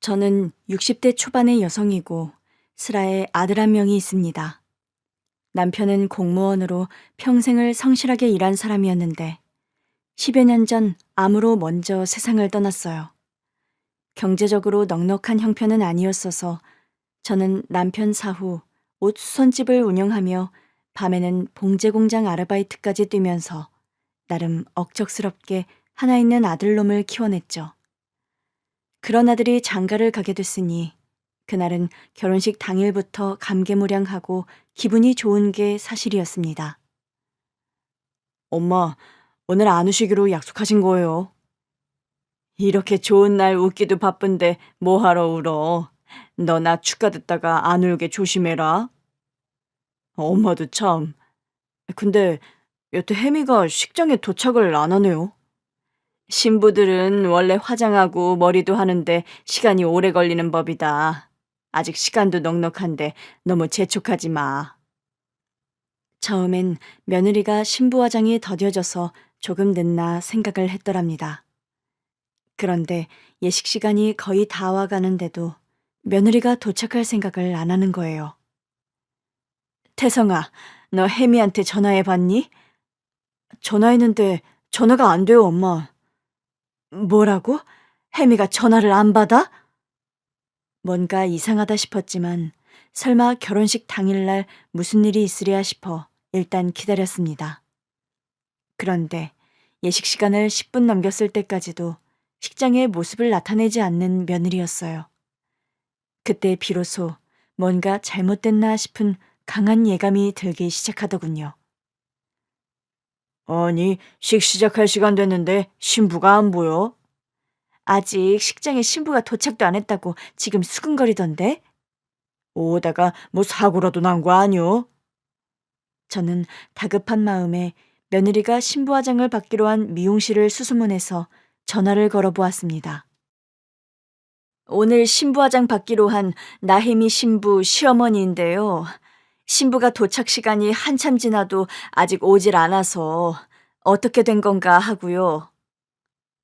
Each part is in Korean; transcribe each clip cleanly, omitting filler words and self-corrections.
저는 60대 초반의 여성이고 슬아에 아들 한 명이 있습니다. 남편은 공무원으로 평생을 성실하게 일한 사람이었는데 10여 년 전 암으로 먼저 세상을 떠났어요. 경제적으로 넉넉한 형편은 아니었어서 저는 남편 사후 옷 수선집을 운영하며 밤에는 봉제 공장 아르바이트까지 뛰면서 나름 억척스럽게 하나 있는 아들놈을 키워냈죠. 그런 아들이 장가를 가게 됐으니 그날은 결혼식 당일부터 감개무량하고 기분이 좋은 게 사실이었습니다. 엄마, 오늘 안 오시기로 약속하신 거예요. 이렇게 좋은 날 웃기도 바쁜데 뭐하러 울어. 너나 축가 듣다가 안 울게 조심해라. 엄마도 참. 근데 여태 혜미가 식장에 도착을 안 하네요. 신부들은 원래 화장하고 머리도 하는데 시간이 오래 걸리는 법이다. 아직 시간도 넉넉한데 너무 재촉하지 마. 처음엔 며느리가 신부 화장이 더뎌져서 조금 늦나 생각을 했더랍니다. 그런데 예식 시간이 거의 다 와가는데도 며느리가 도착할 생각을 안 하는 거예요. 태성아, 너 혜미한테 전화해 봤니? 전화했는데 전화가 안 돼요, 엄마. 뭐라고? 혜미가 전화를 안 받아? 뭔가 이상하다 싶었지만 설마 결혼식 당일날 무슨 일이 있으랴 싶어 일단 기다렸습니다. 그런데 예식 시간을 10분 넘겼을 때까지도 식장에 모습을 나타내지 않는 며느리였어요. 그때 비로소 뭔가 잘못됐나 싶은 강한 예감이 들기 시작하더군요. 아니, 시작할 시간 됐는데 신부가 안 보여? 아직 식장에 신부가 도착도 안 했다고 지금 수근거리던데? 오다가 뭐 사고라도 난 거 아니오? 저는 다급한 마음에 며느리가 신부 화장을 받기로 한 미용실을 수소문해서 전화를 걸어보았습니다. 오늘 신부 화장 받기로 한 나혜미 신부 시어머니인데요. 신부가 도착 시간이 한참 지나도 아직 오질 않아서 어떻게 된 건가 하고요.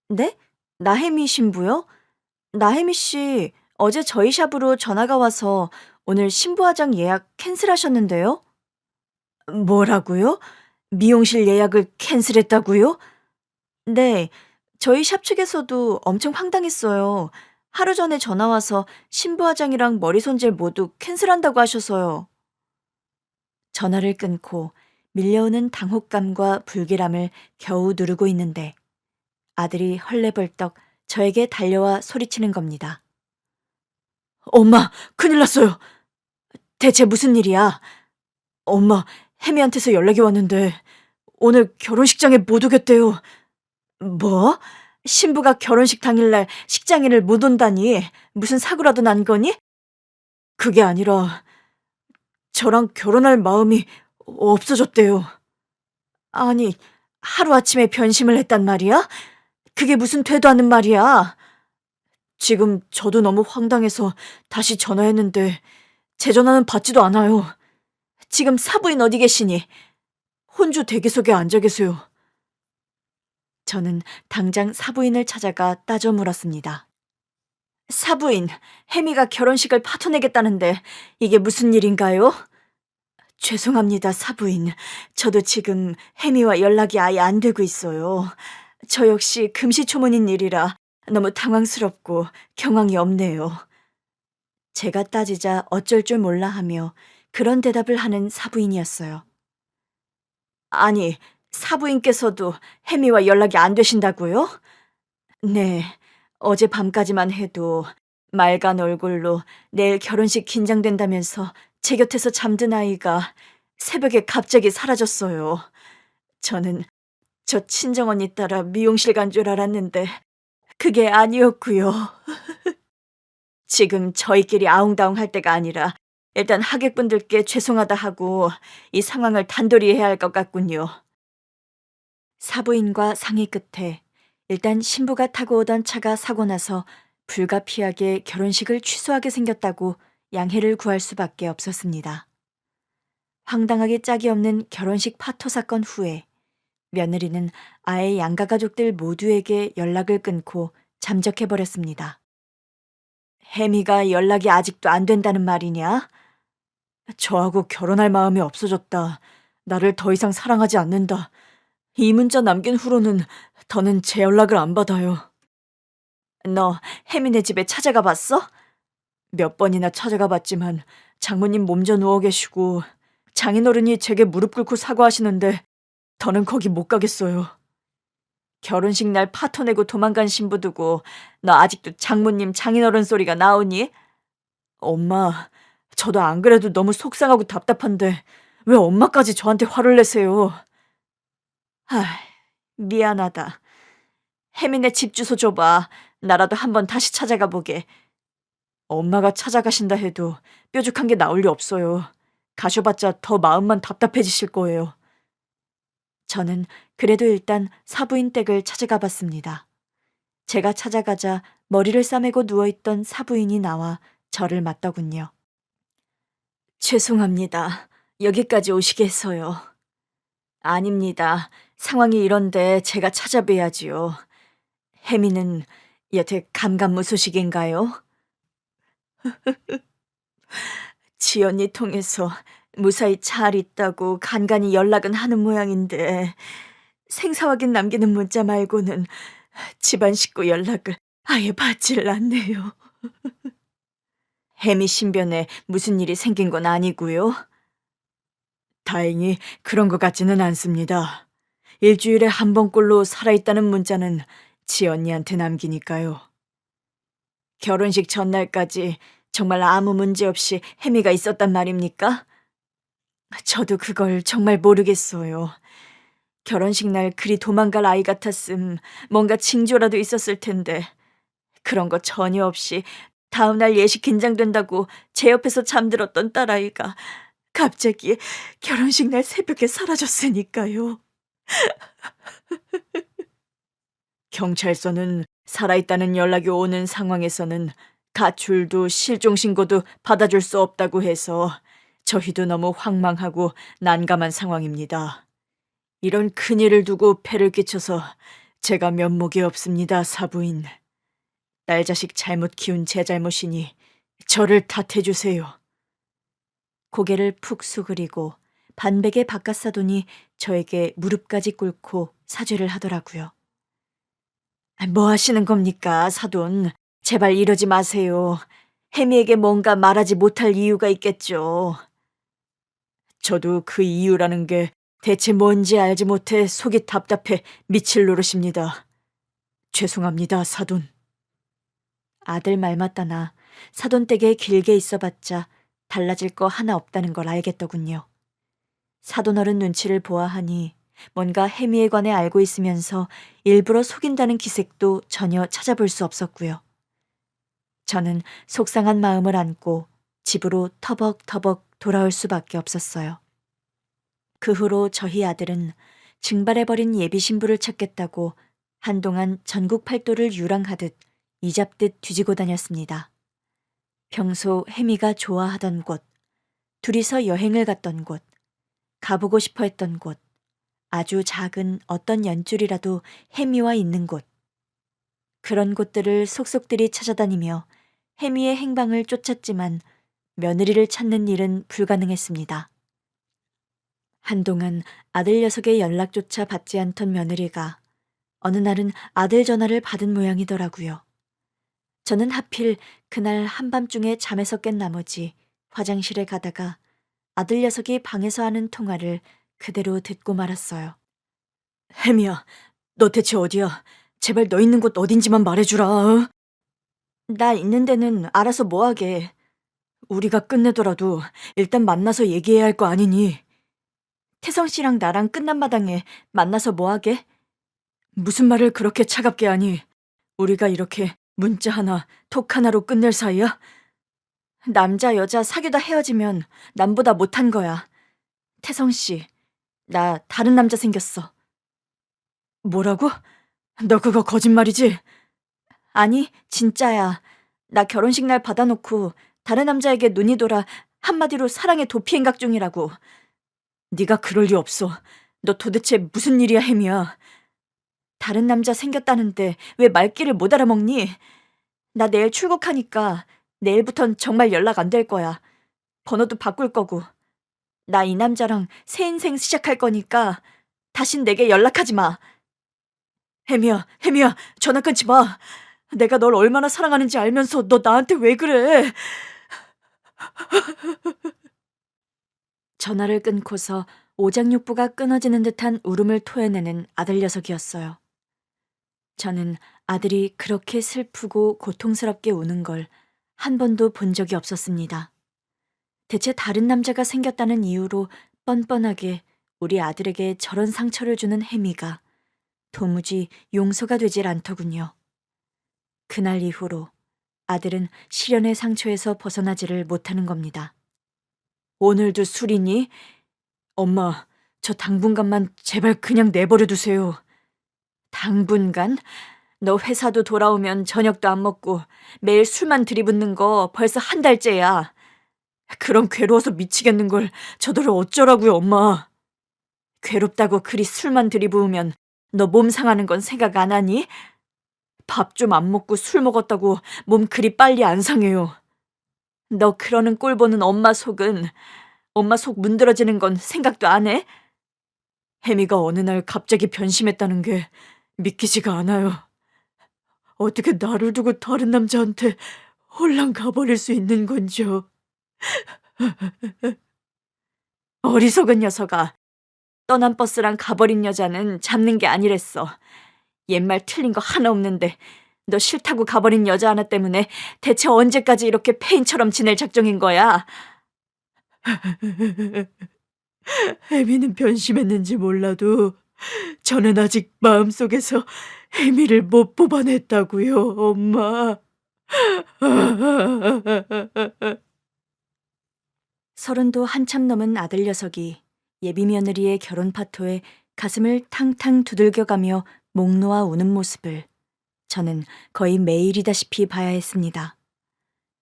네? 나혜미 신부요? 나혜미 씨, 어제 저희 샵으로 전화가 와서 오늘 신부 화장 예약 캔슬하셨는데요? 뭐라고요? 미용실 예약을 캔슬했다고요? 네, 저희 샵 측에서도 엄청 황당했어요. 하루 전에 전화 와서 신부 화장이랑 머리 손질 모두 캔슬한다고 하셔서요. 전화를 끊고 밀려오는 당혹감과 불길함을 겨우 누르고 있는데 아들이 헐레벌떡 저에게 달려와 소리치는 겁니다. 엄마, 큰일 났어요. 대체 무슨 일이야? 엄마, 혜미한테서 연락이 왔는데 오늘 결혼식장에 못 오겠대요. 뭐? 신부가 결혼식 당일날 식장에를 못 온다니? 무슨 사고라도 난 거니? 그게 아니라 저랑 결혼할 마음이 없어졌대요. 아니, 하루아침에 변심을 했단 말이야? 그게 무슨 되도 않는 말이야? 지금 저도 너무 황당해서 다시 전화했는데 제 전화는 받지도 않아요. 지금 사부인 어디 계시니? 혼주 대기석에 앉아 계세요. 저는 당장 사부인을 찾아가 따져 물었습니다. 사부인, 혜미가 결혼식을 파토내겠다는데 이게 무슨 일인가요? 죄송합니다, 사부인. 저도 지금 혜미와 연락이 아예 안 되고 있어요. 저 역시 금시초문인 일이라 너무 당황스럽고 경황이 없네요. 제가 따지자 어쩔 줄 몰라 하며 그런 대답을 하는 사부인이었어요. 아니, 사부인께서도 혜미와 연락이 안 되신다고요? 네, 어젯밤까지만 해도 맑은 얼굴로 내일 결혼식 긴장된다면서 제 곁에서 잠든 아이가 새벽에 갑자기 사라졌어요. 저는 저 친정언니 따라 미용실 간 줄 알았는데 그게 아니었고요. 지금 저희끼리 아웅다웅 할 때가 아니라 일단 하객분들께 죄송하다 하고 이 상황을 단돌이 해야 할 것 같군요. 사부인과 상의 끝에 일단 신부가 타고 오던 차가 사고 나서 불가피하게 결혼식을 취소하게 생겼다고 양해를 구할 수밖에 없었습니다. 황당하게 짝이 없는 결혼식 파토 사건 후에 며느리는 아예 양가 가족들 모두에게 연락을 끊고 잠적해버렸습니다. 혜미가 연락이 아직도 안 된다는 말이냐? 저하고 결혼할 마음이 없어졌다. 나를 더 이상 사랑하지 않는다. 이 문자 남긴 후로는 더는 제 연락을 안 받아요. 너 혜미네 집에 찾아가 봤어? 몇 번이나 찾아가 봤지만 장모님 몸져 누워 계시고 장인어른이 제게 무릎 꿇고 사과하시는데 더는 거기 못 가겠어요. 결혼식 날 파토 내고 도망간 신부 두고 너 아직도 장모님 장인어른 소리가 나오니? 엄마, 저도 안 그래도 너무 속상하고 답답한데 왜 엄마까지 저한테 화를 내세요? 아, 미안하다. 혜민의 집 주소 줘봐. 나라도 한번 다시 찾아가 보게. 엄마가 찾아가신다 해도 뾰족한 게 나올 리 없어요. 가셔봤자 더 마음만 답답해지실 거예요. 저는 그래도 일단 사부인 댁을 찾아가 봤습니다. 제가 찾아가자 머리를 싸매고 누워있던 사부인이 나와 저를 맞더군요. 죄송합니다. 여기까지 오시게 해서요. 아닙니다. 상황이 이런데 제가 찾아뵈야지요. 혜미는 여태 감감무소식인가요? 지연이 통해서 무사히 잘 있다고 간간히 연락은 하는 모양인데 생사 확인 남기는 문자 말고는 집안 식구 연락을 아예 받질 않네요. 혜미 신변에 무슨 일이 생긴 건 아니고요. 다행히 그런 것 같지는 않습니다. 일주일에 한 번꼴로 살아있다는 문자는 지연이한테 남기니까요. 결혼식 전날까지 정말 아무 문제 없이 혜미가 있었단 말입니까? 저도 그걸 정말 모르겠어요. 결혼식 날 그리 도망갈 아이 같았음 뭔가 징조라도 있었을 텐데 그런 거 전혀 없이 다음날 예식 긴장된다고 제 옆에서 잠들었던 딸아이가 갑자기 결혼식 날 새벽에 사라졌으니까요. 경찰서는 살아있다는 연락이 오는 상황에서는 가출도 실종신고도 받아줄 수 없다고 해서 저희도 너무 황망하고 난감한 상황입니다. 이런 큰일을 두고 폐를 끼쳐서 제가 면목이 없습니다, 사부인. 딸 자식 잘못 키운 제 잘못이니 저를 탓해주세요. 고개를 푹 수그리고 반백에 바깥 사돈이 저에게 무릎까지 꿇고 사죄를 하더라고요. 뭐 하시는 겁니까, 사돈? 제발 이러지 마세요. 혜미에게 뭔가 말하지 못할 이유가 있겠죠. 저도 그 이유라는 게 대체 뭔지 알지 못해 속이 답답해 미칠 노릇입니다. 죄송합니다, 사돈. 아들 말 맞다나 사돈 댁에 길게 있어봤자 달라질 거 하나 없다는 걸 알겠더군요. 사돈어른 눈치를 보아하니 뭔가 혜미에 관해 알고 있으면서 일부러 속인다는 기색도 전혀 찾아볼 수 없었고요. 저는 속상한 마음을 안고 집으로 터벅터벅 돌아올 수밖에 없었어요. 그 후로 저희 아들은 증발해버린 예비 신부를 찾겠다고 한동안 전국 팔도를 유랑하듯 이잡듯 뒤지고 다녔습니다. 평소 혜미가 좋아하던 곳, 둘이서 여행을 갔던 곳, 가보고 싶어 했던 곳, 아주 작은 어떤 연줄이라도 혜미와 있는 곳. 그런 곳들을 속속들이 찾아다니며 혜미의 행방을 쫓았지만 며느리를 찾는 일은 불가능했습니다. 한동안 아들 녀석의 연락조차 받지 않던 며느리가 어느 날은 아들 전화를 받은 모양이더라고요. 저는 하필 그날 한밤중에 잠에서 깬 나머지 화장실에 가다가 아들 녀석이 방에서 하는 통화를 그대로 듣고 말았어요. 혜미야, 너 대체 어디야? 제발 너 있는 곳 어딘지만 말해주라. 어? 나 있는 데는 알아서 뭐하게. 우리가 끝내더라도 일단 만나서 얘기해야 할 거 아니니. 태성 씨랑 나랑 끝난 마당에 만나서 뭐하게? 무슨 말을 그렇게 차갑게 하니? 우리가 이렇게 문자 하나, 톡 하나로 끝낼 사이야? 남자, 여자 사귀다 헤어지면 남보다 못한 거야. 태성 씨, 나 다른 남자 생겼어. 뭐라고? 너 그거 거짓말이지? 아니, 진짜야. 나 결혼식 날 받아놓고 다른 남자에게 눈이 돌아 한마디로 사랑의 도피행각 중이라고. 네가 그럴 리 없어. 너 도대체 무슨 일이야, 혜미야. 다른 남자 생겼다는데 왜 말귀를 못 알아먹니? 나 내일 출국하니까 내일부턴 정말 연락 안 될 거야. 번호도 바꿀 거고. 나 이 남자랑 새 인생 시작할 거니까 다신 내게 연락하지 마. 혜미야, 전화 끊지 마. 내가 널 얼마나 사랑하는지 알면서 너 나한테 왜 그래? 전화를 끊고서 오장육부가 끊어지는 듯한 울음을 토해내는 아들 녀석이었어요. 저는 아들이 그렇게 슬프고 고통스럽게 우는 걸 한 번도 본 적이 없었습니다. 대체 다른 남자가 생겼다는 이유로 뻔뻔하게 우리 아들에게 저런 상처를 주는 혜미가 도무지 용서가 되질 않더군요. 그날 이후로 아들은 시련의 상처에서 벗어나지를 못하는 겁니다. 오늘도 술이니? 엄마, 저 당분간만 제발 그냥 내버려 두세요. 당분간? 너 회사도 돌아오면 저녁도 안 먹고 매일 술만 들이붓는 거 벌써 한 달째야. 그럼 괴로워서 미치겠는 걸 저더러 어쩌라고요, 엄마. 괴롭다고 그리 술만 들이부으면 너 몸 상하는 건 생각 안 하니? 밥 좀 안 먹고 술 먹었다고 몸 그리 빨리 안 상해요. 너 그러는 꼴 보는 엄마 속 문드러지는 건 생각도 안 해? 혜미가 어느 날 갑자기 변심했다는 게 믿기지가 않아요. 어떻게 나를 두고 다른 남자한테 홀랑 가버릴 수 있는 건지요. 어리석은 녀석아. 떠난 버스랑 가버린 여자는 잡는 게 아니랬어. 옛말 틀린 거 하나 없는데 너 싫다고 가버린 여자 하나 때문에 대체 언제까지 이렇게 폐인처럼 지낼 작정인 거야? 혜미는 변심했는지 몰라도 저는 아직 마음속에서 혜미를 못 뽑아냈다고요, 엄마. 서른도 한참 넘은 아들 녀석이 예비 며느리의 결혼 파토에 가슴을 탕탕 두들겨가며 목 놓아 우는 모습을 저는 거의 매일이다시피 봐야 했습니다.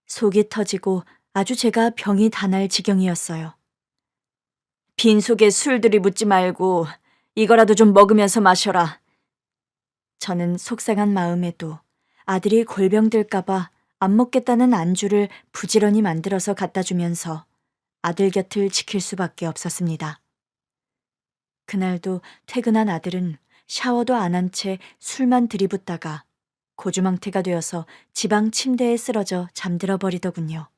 속이 터지고 아주 제가 병이 다 날 지경이었어요. 빈속에 술 들이붓지 말고 이거라도 좀 먹으면서 마셔라. 저는 속상한 마음에도 아들이 골병 들까봐 안 먹겠다는 안주를 부지런히 만들어서 갖다 주면서 아들 곁을 지킬 수밖에 없었습니다. 그날도 퇴근한 아들은 샤워도 안 한 채 술만 들이붓다가 고주망태가 되어서 지방 침대에 쓰러져 잠들어 버리더군요.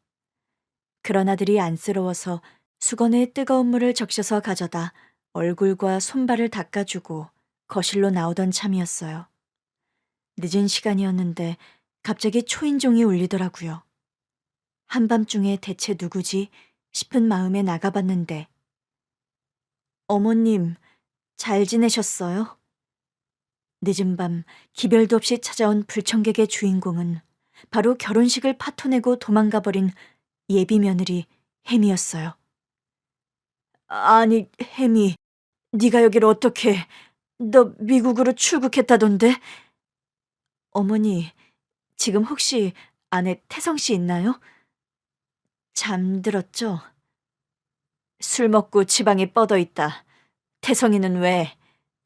그런 아들이 안쓰러워서 수건에 뜨거운 물을 적셔서 가져다 얼굴과 손발을 닦아주고 거실로 나오던 참이었어요. 늦은 시간이었는데 갑자기 초인종이 울리더라고요. 한밤중에 대체 누구지 싶은 마음에 나가봤는데 어머님, 잘 지내셨어요? 늦은 밤 기별도 없이 찾아온 불청객의 주인공은 바로 결혼식을 파토내고 도망가버린 예비 며느리 혜미였어요. 아니, 혜미, 네가 여기를 어떻게... 너 미국으로 출국했다던데? 어머니, 지금 혹시 아내 태성 씨 있나요? 잠들었죠? 술 먹고 지방에 뻗어 있다. 태성이는 왜?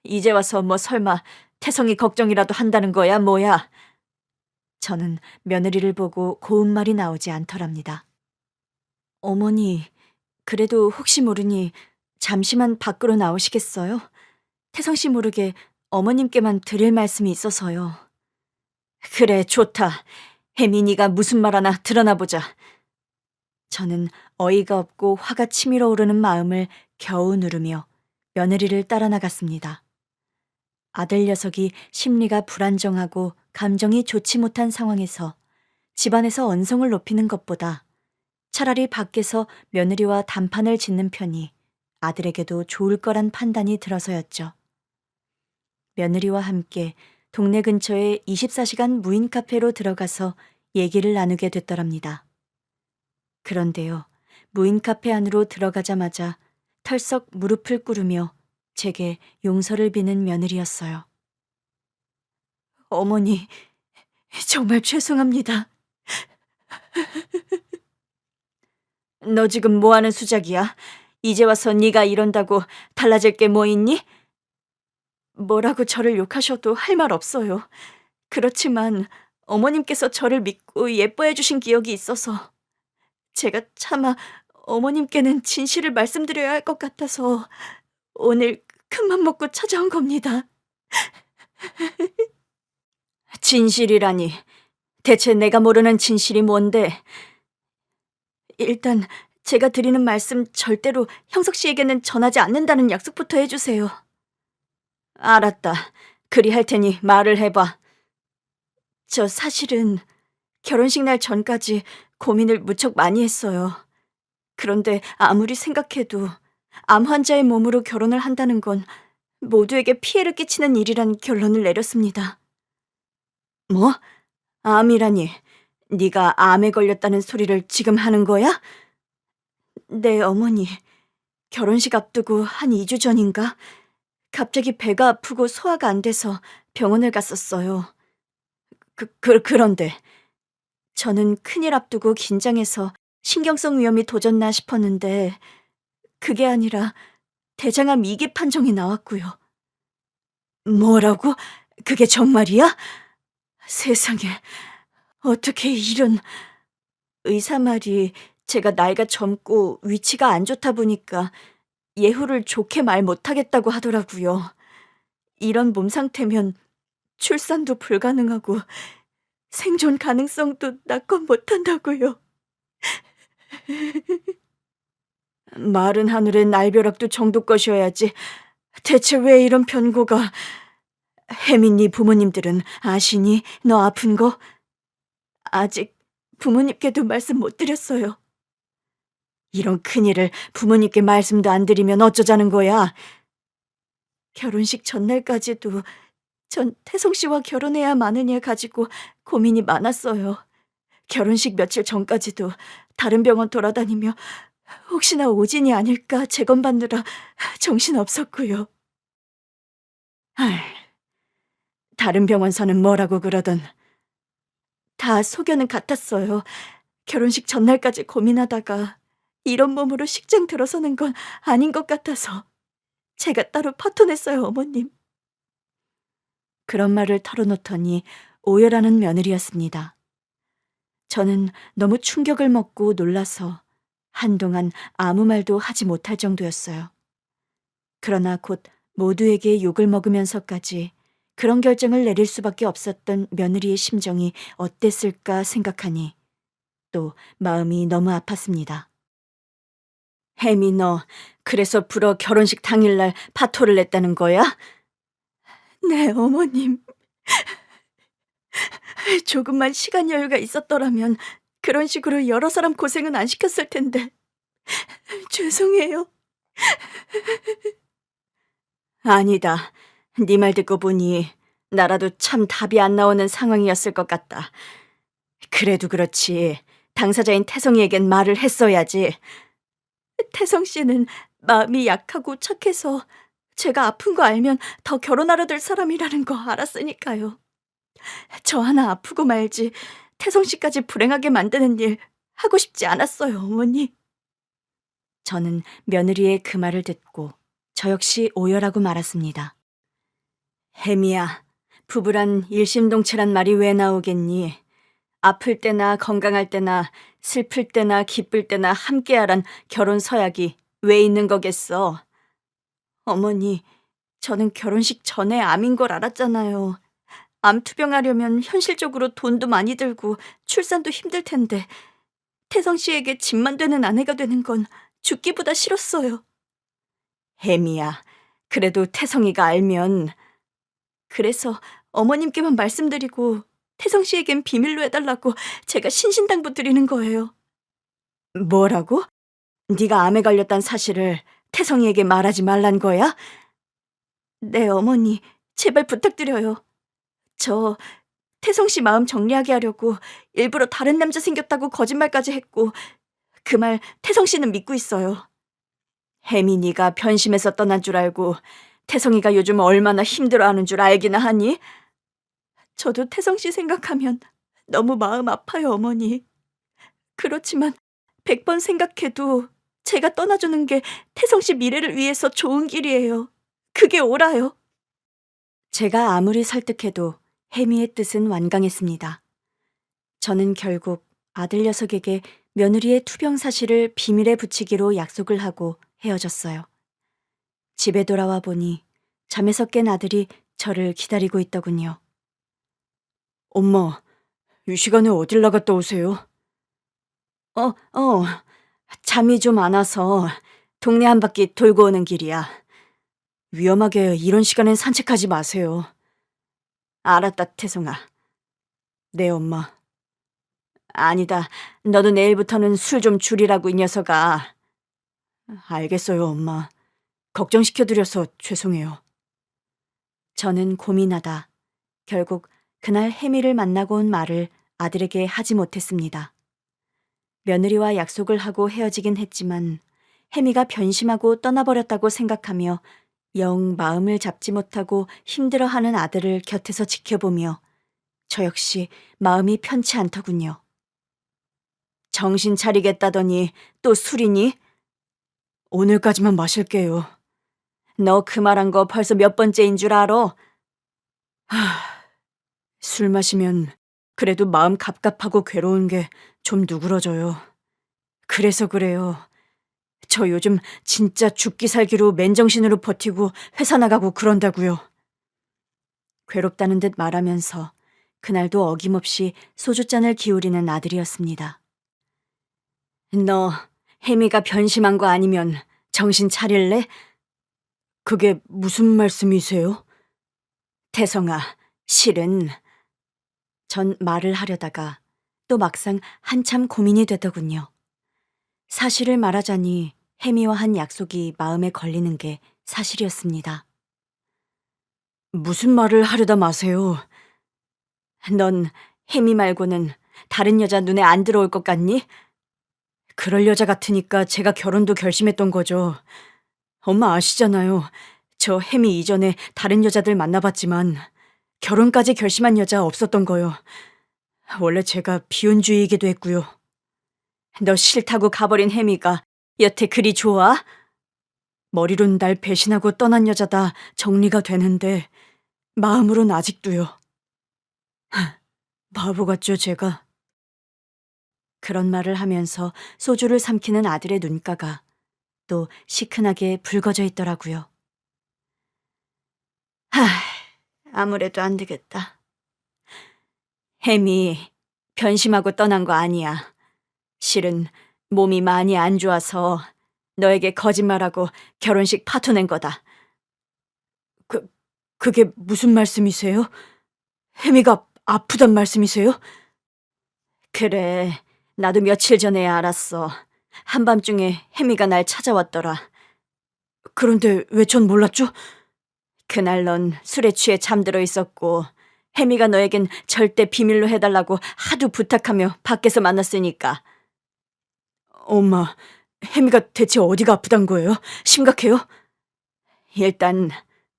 이제 와서 뭐 설마 태성이 걱정이라도 한다는 거야, 뭐야? 저는 며느리를 보고 고운 말이 나오지 않더랍니다. 어머니, 그래도 혹시 모르니 잠시만 밖으로 나오시겠어요? 태성 씨 모르게 어머님께만 드릴 말씀이 있어서요. 그래, 좋다. 혜민이가 무슨 말 하나 드러나 보자. 저는 어이가 없고 화가 치밀어 오르는 마음을 겨우 누르며 며느리를 따라 나갔습니다. 아들 녀석이 심리가 불안정하고 감정이 좋지 못한 상황에서 집안에서 언성을 높이는 것보다 차라리 밖에서 며느리와 단판을 짓는 편이 아들에게도 좋을 거란 판단이 들어서였죠. 며느리와 함께 동네 근처의 24시간 무인 카페로 들어가서 얘기를 나누게 됐더랍니다. 그런데요, 무인 카페 안으로 들어가자마자 털썩 무릎을 꿇으며 제게 용서를 비는 며느리였어요. 어머니, 정말 죄송합니다. 너 지금 뭐 하는 수작이야? 이제 와서 네가 이런다고 달라질 게 뭐 있니? 뭐라고 저를 욕하셔도 할 말 없어요. 그렇지만 어머님께서 저를 믿고 예뻐해 주신 기억이 있어서 제가 차마 어머님께는 진실을 말씀드려야 할 것 같아서 오늘 큰맘 먹고 찾아온 겁니다. 진실이라니. 대체 내가 모르는 진실이 뭔데? 일단 제가 드리는 말씀 절대로 형석 씨에게는 전하지 않는다는 약속부터 해주세요. 알았다. 그리 할 테니 말을 해봐. 저 사실은 결혼식 날 전까지 고민을 무척 많이 했어요. 그런데 아무리 생각해도 암 환자의 몸으로 결혼을 한다는 건 모두에게 피해를 끼치는 일이란 결론을 내렸습니다. 뭐? 암이라니. 네가 암에 걸렸다는 소리를 지금 하는 거야? 네, 어머니. 결혼식 앞두고 한 2주 전인가? 갑자기 배가 아프고 소화가 안 돼서 병원을 갔었어요. 그런데 저는 큰일 앞두고 긴장해서 신경성 위염이 도졌나 싶었는데 그게 아니라 대장암 2기 판정이 나왔고요. 뭐라고? 그게 정말이야? 세상에, 어떻게 이런... 의사 말이 제가 나이가 젊고 위치가 안 좋다 보니까 예후를 좋게 말 못하겠다고 하더라고요. 이런 몸 상태면 출산도 불가능하고 생존 가능성도 낙관 못한다고요. 마른 하늘에 날벼락도 정도 것이어야지. 대체 왜 이런 변고가... 혜민이 부모님들은 아시니? 너 아픈 거? 아직 부모님께도 말씀 못 드렸어요. 이런 큰일을 부모님께 말씀도 안 드리면 어쩌자는 거야? 결혼식 전날까지도 전 태성 씨와 결혼해야 마느냐 가지고 고민이 많았어요. 결혼식 며칠 전까지도 다른 병원 돌아다니며 혹시나 오진이 아닐까 재검받느라 정신없었고요. 다른 병원서는 뭐라고 그러던. 다 소견은 같았어요. 결혼식 전날까지 고민하다가 이런 몸으로 식장 들어서는 건 아닌 것 같아서 제가 따로 파토냈어요, 어머님. 그런 말을 털어놓더니 오열하는 며느리였습니다. 저는 너무 충격을 먹고 놀라서 한동안 아무 말도 하지 못할 정도였어요. 그러나 곧 모두에게 욕을 먹으면서까지 그런 결정을 내릴 수밖에 없었던 며느리의 심정이 어땠을까 생각하니 또 마음이 너무 아팠습니다. 혜미, 너 그래서 불어 결혼식 당일날 파토를 냈다는 거야? 네, 어머님. 조금만 시간 여유가 있었더라면 그런 식으로 여러 사람 고생은 안 시켰을 텐데. 죄송해요. 아니다. 네 말 듣고 보니 나라도 참 답이 안 나오는 상황이었을 것 같다. 그래도 그렇지. 당사자인 태성이에겐 말을 했어야지. 태성 씨는 마음이 약하고 착해서 제가 아픈 거 알면 더 결혼하려 들 사람이라는 거 알았으니까요. 저 하나 아프고 말지 태성 씨까지 불행하게 만드는 일 하고 싶지 않았어요, 어머니. 저는 며느리의 그 말을 듣고 저 역시 오열하고 말았습니다. 혜미야, 부부란 일심동체란 말이 왜 나오겠니? 아플 때나 건강할 때나 슬플 때나 기쁠 때나 함께하란 결혼 서약이 왜 있는 거겠어? 어머니, 저는 결혼식 전에 암인 걸 알았잖아요. 암 투병하려면 현실적으로 돈도 많이 들고 출산도 힘들 텐데 태성 씨에게 짐만 되는 아내가 되는 건 죽기보다 싫었어요. 혜미야, 그래도 태성이가 알면... 그래서 어머님께만 말씀드리고 태성 씨에겐 비밀로 해달라고 제가 신신당부 드리는 거예요. 뭐라고? 네가 암에 걸렸단 사실을 태성이에게 말하지 말란 거야? 네, 어머니. 제발 부탁드려요. 저 태성 씨 마음 정리하게 하려고 일부러 다른 남자 생겼다고 거짓말까지 했고 그 말 태성 씨는 믿고 있어요. 혜민이가 변심해서 떠난 줄 알고 태성이가 요즘 얼마나 힘들어하는 줄 알기나 하니? 저도 태성 씨 생각하면 너무 마음 아파요, 어머니. 그렇지만 100번 생각해도 제가 떠나주는 게 태성 씨 미래를 위해서 좋은 길이에요. 그게 옳아요. 제가 아무리 설득해도 혜미의 뜻은 완강했습니다. 저는 결국 아들 녀석에게 며느리의 투병 사실을 비밀에 붙이기로 약속을 하고 헤어졌어요. 집에 돌아와 보니 잠에서 깬 아들이 저를 기다리고 있더군요. 엄마, 이 시간에 어딜 나갔다 오세요? 어, 잠이 좀 안 와서 동네 한 바퀴 돌고 오는 길이야. 위험하게 이런 시간엔 산책하지 마세요. 알았다, 태송아. 네, 엄마. 아니다, 너도 내일부터는 술 좀 줄이라고 이 녀석아. 알겠어요, 엄마. 걱정시켜드려서 죄송해요. 저는 고민하다 결국 그날 혜미를 만나고 온 말을 아들에게 하지 못했습니다. 며느리와 약속을 하고 헤어지긴 했지만 혜미가 변심하고 떠나버렸다고 생각하며 영 마음을 잡지 못하고 힘들어하는 아들을 곁에서 지켜보며 저 역시 마음이 편치 않더군요. 정신 차리겠다더니 또 술이니? 오늘까지만 마실게요. 너 그 말한 거 벌써 몇 번째인 줄 알아? 술 마시면 그래도 마음 갑갑하고 괴로운 게 좀 누그러져요. 그래서 그래요. 저 요즘 진짜 죽기 살기로 맨정신으로 버티고 회사 나가고 그런다고요. 괴롭다는 듯 말하면서 그날도 어김없이 소주잔을 기울이는 아들이었습니다. 너 혜미가 변심한 거 아니면 정신 차릴래? 그게 무슨 말씀이세요? 태성아, 실은 전 말을 하려다가 또 막상 한참 고민이 되더군요. 사실을 말하자니 혜미와 한 약속이 마음에 걸리는 게 사실이었습니다. 무슨 말을 하려다 마세요. 넌 혜미 말고는 다른 여자 눈에 안 들어올 것 같니? 그럴 여자 같으니까 제가 결혼도 결심했던 거죠. 엄마 아시잖아요. 저 혜미 이전에 다른 여자들 만나봤지만 결혼까지 결심한 여자 없었던 거요. 원래 제가 비혼주의이기도 했고요. 너 싫다고 가버린 혜미가 여태 그리 좋아? 머리론 날 배신하고 떠난 여자다 정리가 되는데 마음으론 아직도요. 바보 같죠, 제가? 그런 말을 하면서 소주를 삼키는 아들의 눈가가 또 시큰하게 붉어져 있더라고요. 아무래도 안 되겠다. 혜미 변심하고 떠난 거 아니야. 실은 몸이 많이 안 좋아서 너에게 거짓말하고 결혼식 파토낸 거다. 그게 무슨 말씀이세요? 혜미가 아프단 말씀이세요? 그래, 나도 며칠 전에야 알았어. 한밤중에 혜미가 날 찾아왔더라. 그런데 왜 전 몰랐죠? 그날 넌 술에 취해 잠들어 있었고 혜미가 너에겐 절대 비밀로 해달라고 하도 부탁하며 밖에서 만났으니까. 엄마, 혜미가 대체 어디가 아프단 거예요? 심각해요? 일단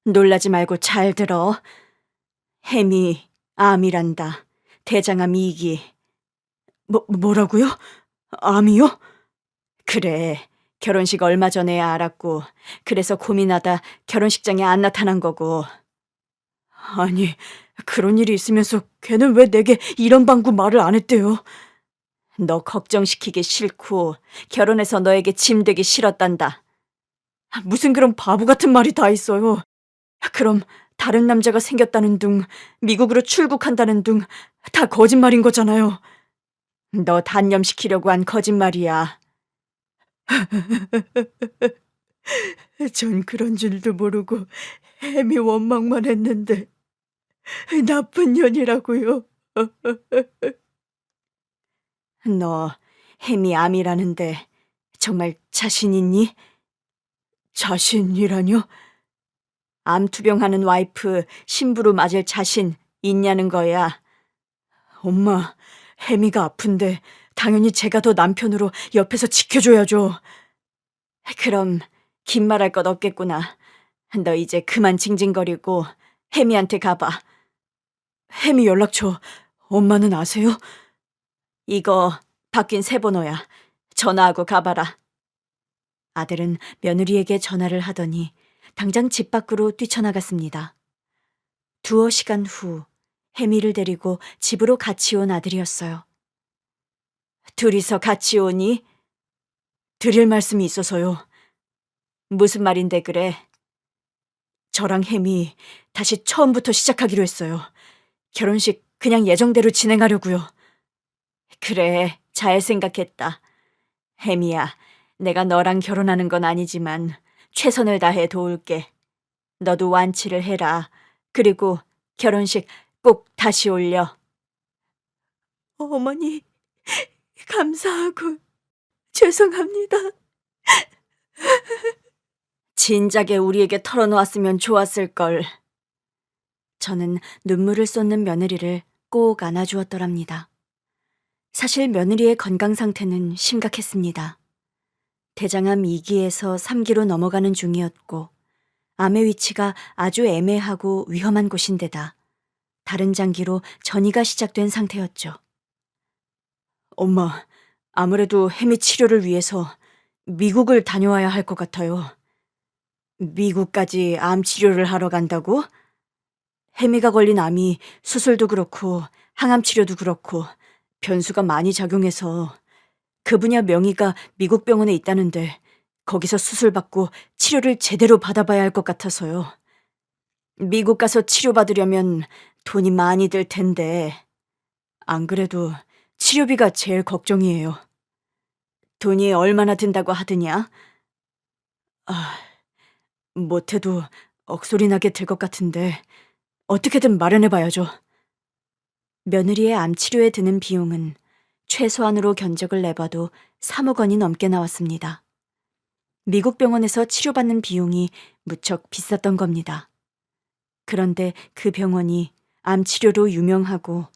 놀라지 말고 잘 들어. 혜미 암이란다. 대장암 2기. 뭐라고요? 암이요? 그래. 결혼식 얼마 전에야 알았고 그래서 고민하다 결혼식장에 안 나타난 거고. 아니, 그런 일이 있으면서 걔는 왜 내게 이런 방구 말을 안 했대요? 너 걱정시키기 싫고 결혼해서 너에게 짐 되기 싫었단다. 무슨 그런 바보 같은 말이 다 있어요. 그럼 다른 남자가 생겼다는 둥, 미국으로 출국한다는 둥 다 거짓말인 거잖아요. 너 단념시키려고 한 거짓말이야. 전 그런 줄도 모르고 혜미 원망만 했는데 나쁜 년이라고요. 너 혜미 암이라는데 정말 자신 있니? 자신이라뇨? 암 투병하는 와이프 신부로 맞을 자신 있냐는 거야. 엄마, 혜미가 아픈데 당연히 제가 더 남편으로 옆에서 지켜줘야죠. 그럼 긴 말할 것 없겠구나. 너 이제 그만 징징거리고 혜미한테 가봐. 혜미 연락처 엄마는 아세요? 이거 바뀐 새 번호야. 전화하고 가봐라. 아들은 며느리에게 전화를 하더니 당장 집 밖으로 뛰쳐나갔습니다. 두어 시간 후 혜미를 데리고 집으로 같이 온 아들이었어요. 둘이서 같이 오니? 드릴 말씀이 있어서요. 무슨 말인데 그래? 저랑 햄이 다시 처음부터 시작하기로 했어요. 결혼식 그냥 예정대로 진행하려고요. 그래, 잘 생각했다. 햄이야, 내가 너랑 결혼하는 건 아니지만 최선을 다해 도울게. 너도 완치를 해라. 그리고 결혼식 꼭 다시 올려. 어머니, 감사하고 죄송합니다. 진작에 우리에게 털어놓았으면 좋았을걸. 저는 눈물을 쏟는 며느리를 꼭 안아주었더랍니다. 사실 며느리의 건강 상태는 심각했습니다. 대장암 2기에서 3기로 넘어가는 중이었고 암의 위치가 아주 애매하고 위험한 곳인데다 다른 장기로 전이가 시작된 상태였죠. 엄마, 아무래도 햄이 치료를 위해서 미국을 다녀와야 할 것 같아요. 미국까지 암 치료를 하러 간다고? 혜미가 걸린 암이 수술도 그렇고 항암 치료도 그렇고 변수가 많이 작용해서 그 분야 명의가 미국 병원에 있다는데 거기서 수술받고 치료를 제대로 받아봐야 할 것 같아서요. 미국 가서 치료받으려면 돈이 많이 들 텐데 안 그래도 치료비가 제일 걱정이에요. 돈이 얼마나 든다고 하더냐? 아, 못해도 억소리 나게 될 것 같은데 어떻게든 마련해봐야죠. 며느리의 암 치료에 드는 비용은 최소한으로 견적을 내봐도 3억 원이 넘게 나왔습니다. 미국 병원에서 치료받는 비용이 무척 비쌌던 겁니다. 그런데 그 병원이 암 치료로 유명하고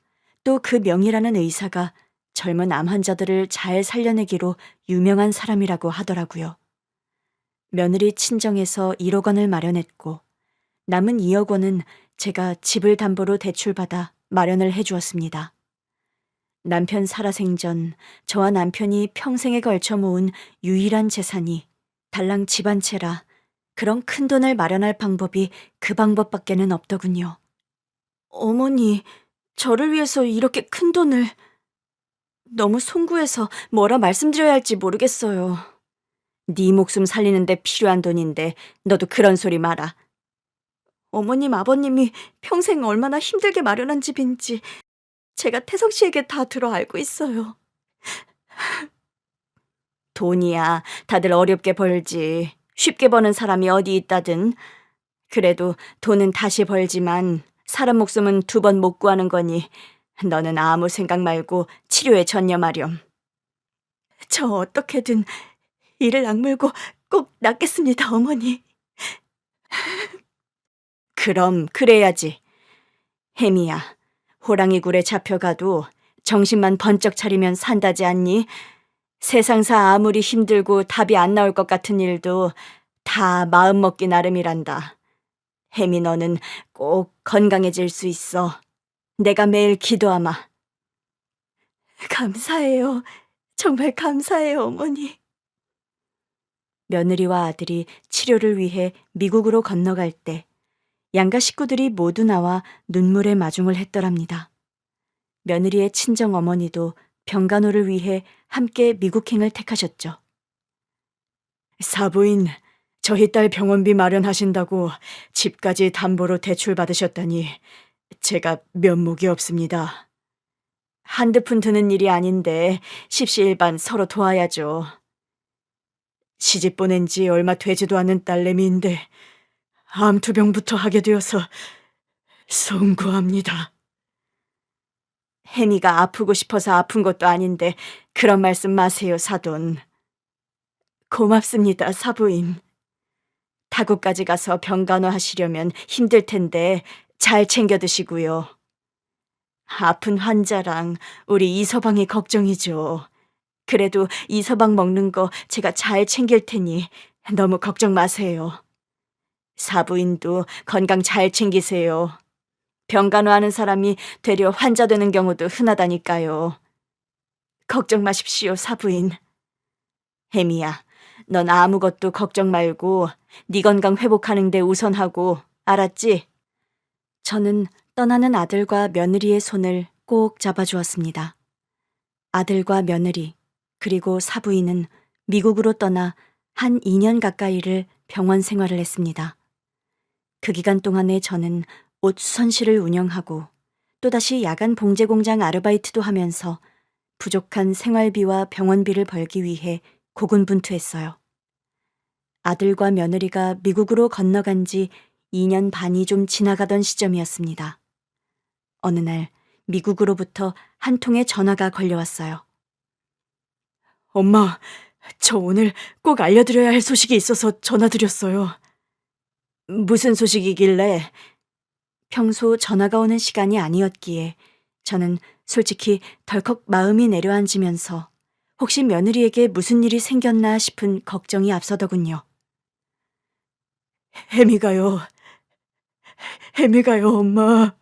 또 그 명이라는 의사가 젊은 암 환자들을 잘 살려내기로 유명한 사람이라고 하더라고요. 며느리 친정에서 1억 원을 마련했고 남은 2억 원은 제가 집을 담보로 대출받아 마련을 해주었습니다. 남편 살아생전 저와 남편이 평생에 걸쳐 모은 유일한 재산이 달랑 집 한 채라 그런 큰 돈을 마련할 방법이 그 방법밖에는 없더군요. 어머니, 저를 위해서 이렇게 큰 돈을... 너무 송구해서 뭐라 말씀드려야 할지 모르겠어요. 네 목숨 살리는데 필요한 돈인데 너도 그런 소리 마라. 어머님, 아버님이 평생 얼마나 힘들게 마련한 집인지 제가 태성 씨에게 다 들어 알고 있어요. 돈이야 다들 어렵게 벌지. 쉽게 버는 사람이 어디 있다든. 그래도 돈은 다시 벌지만 사람 목숨은 2번 못 구하는 거니 너는 아무 생각 말고 치료에 전념하렴. 저 어떻게든 이를 악물고 꼭 낫겠습니다, 어머니. 그럼 그래야지. 혜미야, 호랑이 굴에 잡혀가도 정신만 번쩍 차리면 산다지 않니? 세상사 아무리 힘들고 답이 안 나올 것 같은 일도 다 마음먹기 나름이란다. 혜미, 너는 꼭 건강해질 수 있어. 내가 매일 기도하마. 감사해요. 정말 감사해요, 어머니. 며느리와 아들이 치료를 위해 미국으로 건너갈 때 양가 식구들이 모두 나와 눈물의 마중을 했더랍니다. 며느리의 친정 어머니도 병간호를 위해 함께 미국행을 택하셨죠. 사부인, 저희 딸 병원비 마련하신다고 집까지 담보로 대출 받으셨다니 제가 면목이 없습니다. 한두 푼 드는 일이 아닌데 십시일반 서로 도와야죠. 시집 보낸 지 얼마 되지도 않은 딸내미인데 암투병부터 하게 되어서 송구합니다. 혜미가 아프고 싶어서 아픈 것도 아닌데 그런 말씀 마세요, 사돈. 고맙습니다, 사부인. 타국까지 가서 병간호 하시려면 힘들 텐데 잘 챙겨 드시고요. 아픈 환자랑 우리 이서방이 걱정이죠. 그래도 이서방 먹는 거 제가 잘 챙길 테니 너무 걱정 마세요. 사부인도 건강 잘 챙기세요. 병간호하는 사람이 되려 환자 되는 경우도 흔하다니까요. 걱정 마십시오, 사부인. 혜미야, 넌 아무것도 걱정 말고 네 건강 회복하는 데 우선하고, 알았지? 저는 떠나는 아들과 며느리의 손을 꼭 잡아주었습니다. 아들과 며느리, 그리고 사부인은 미국으로 떠나 한 2년 가까이를 병원 생활을 했습니다. 그 기간 동안에 저는 옷 수선실을 운영하고 또다시 야간 봉제 공장 아르바이트도 하면서 부족한 생활비와 병원비를 벌기 위해 고군분투했어요. 아들과 며느리가 미국으로 건너간 지 2년 반이 좀 지나가던 시점이었습니다. 어느 날 미국으로부터 한 통의 전화가 걸려왔어요. 엄마, 저 오늘 꼭 알려드려야 할 소식이 있어서 전화드렸어요. 무슨 소식이길래? 평소 전화가 오는 시간이 아니었기에 저는 솔직히 덜컥 마음이 내려앉으면서 혹시 며느리에게 무슨 일이 생겼나 싶은 걱정이 앞서더군요. 혜미가요. 혜미가요, 엄마.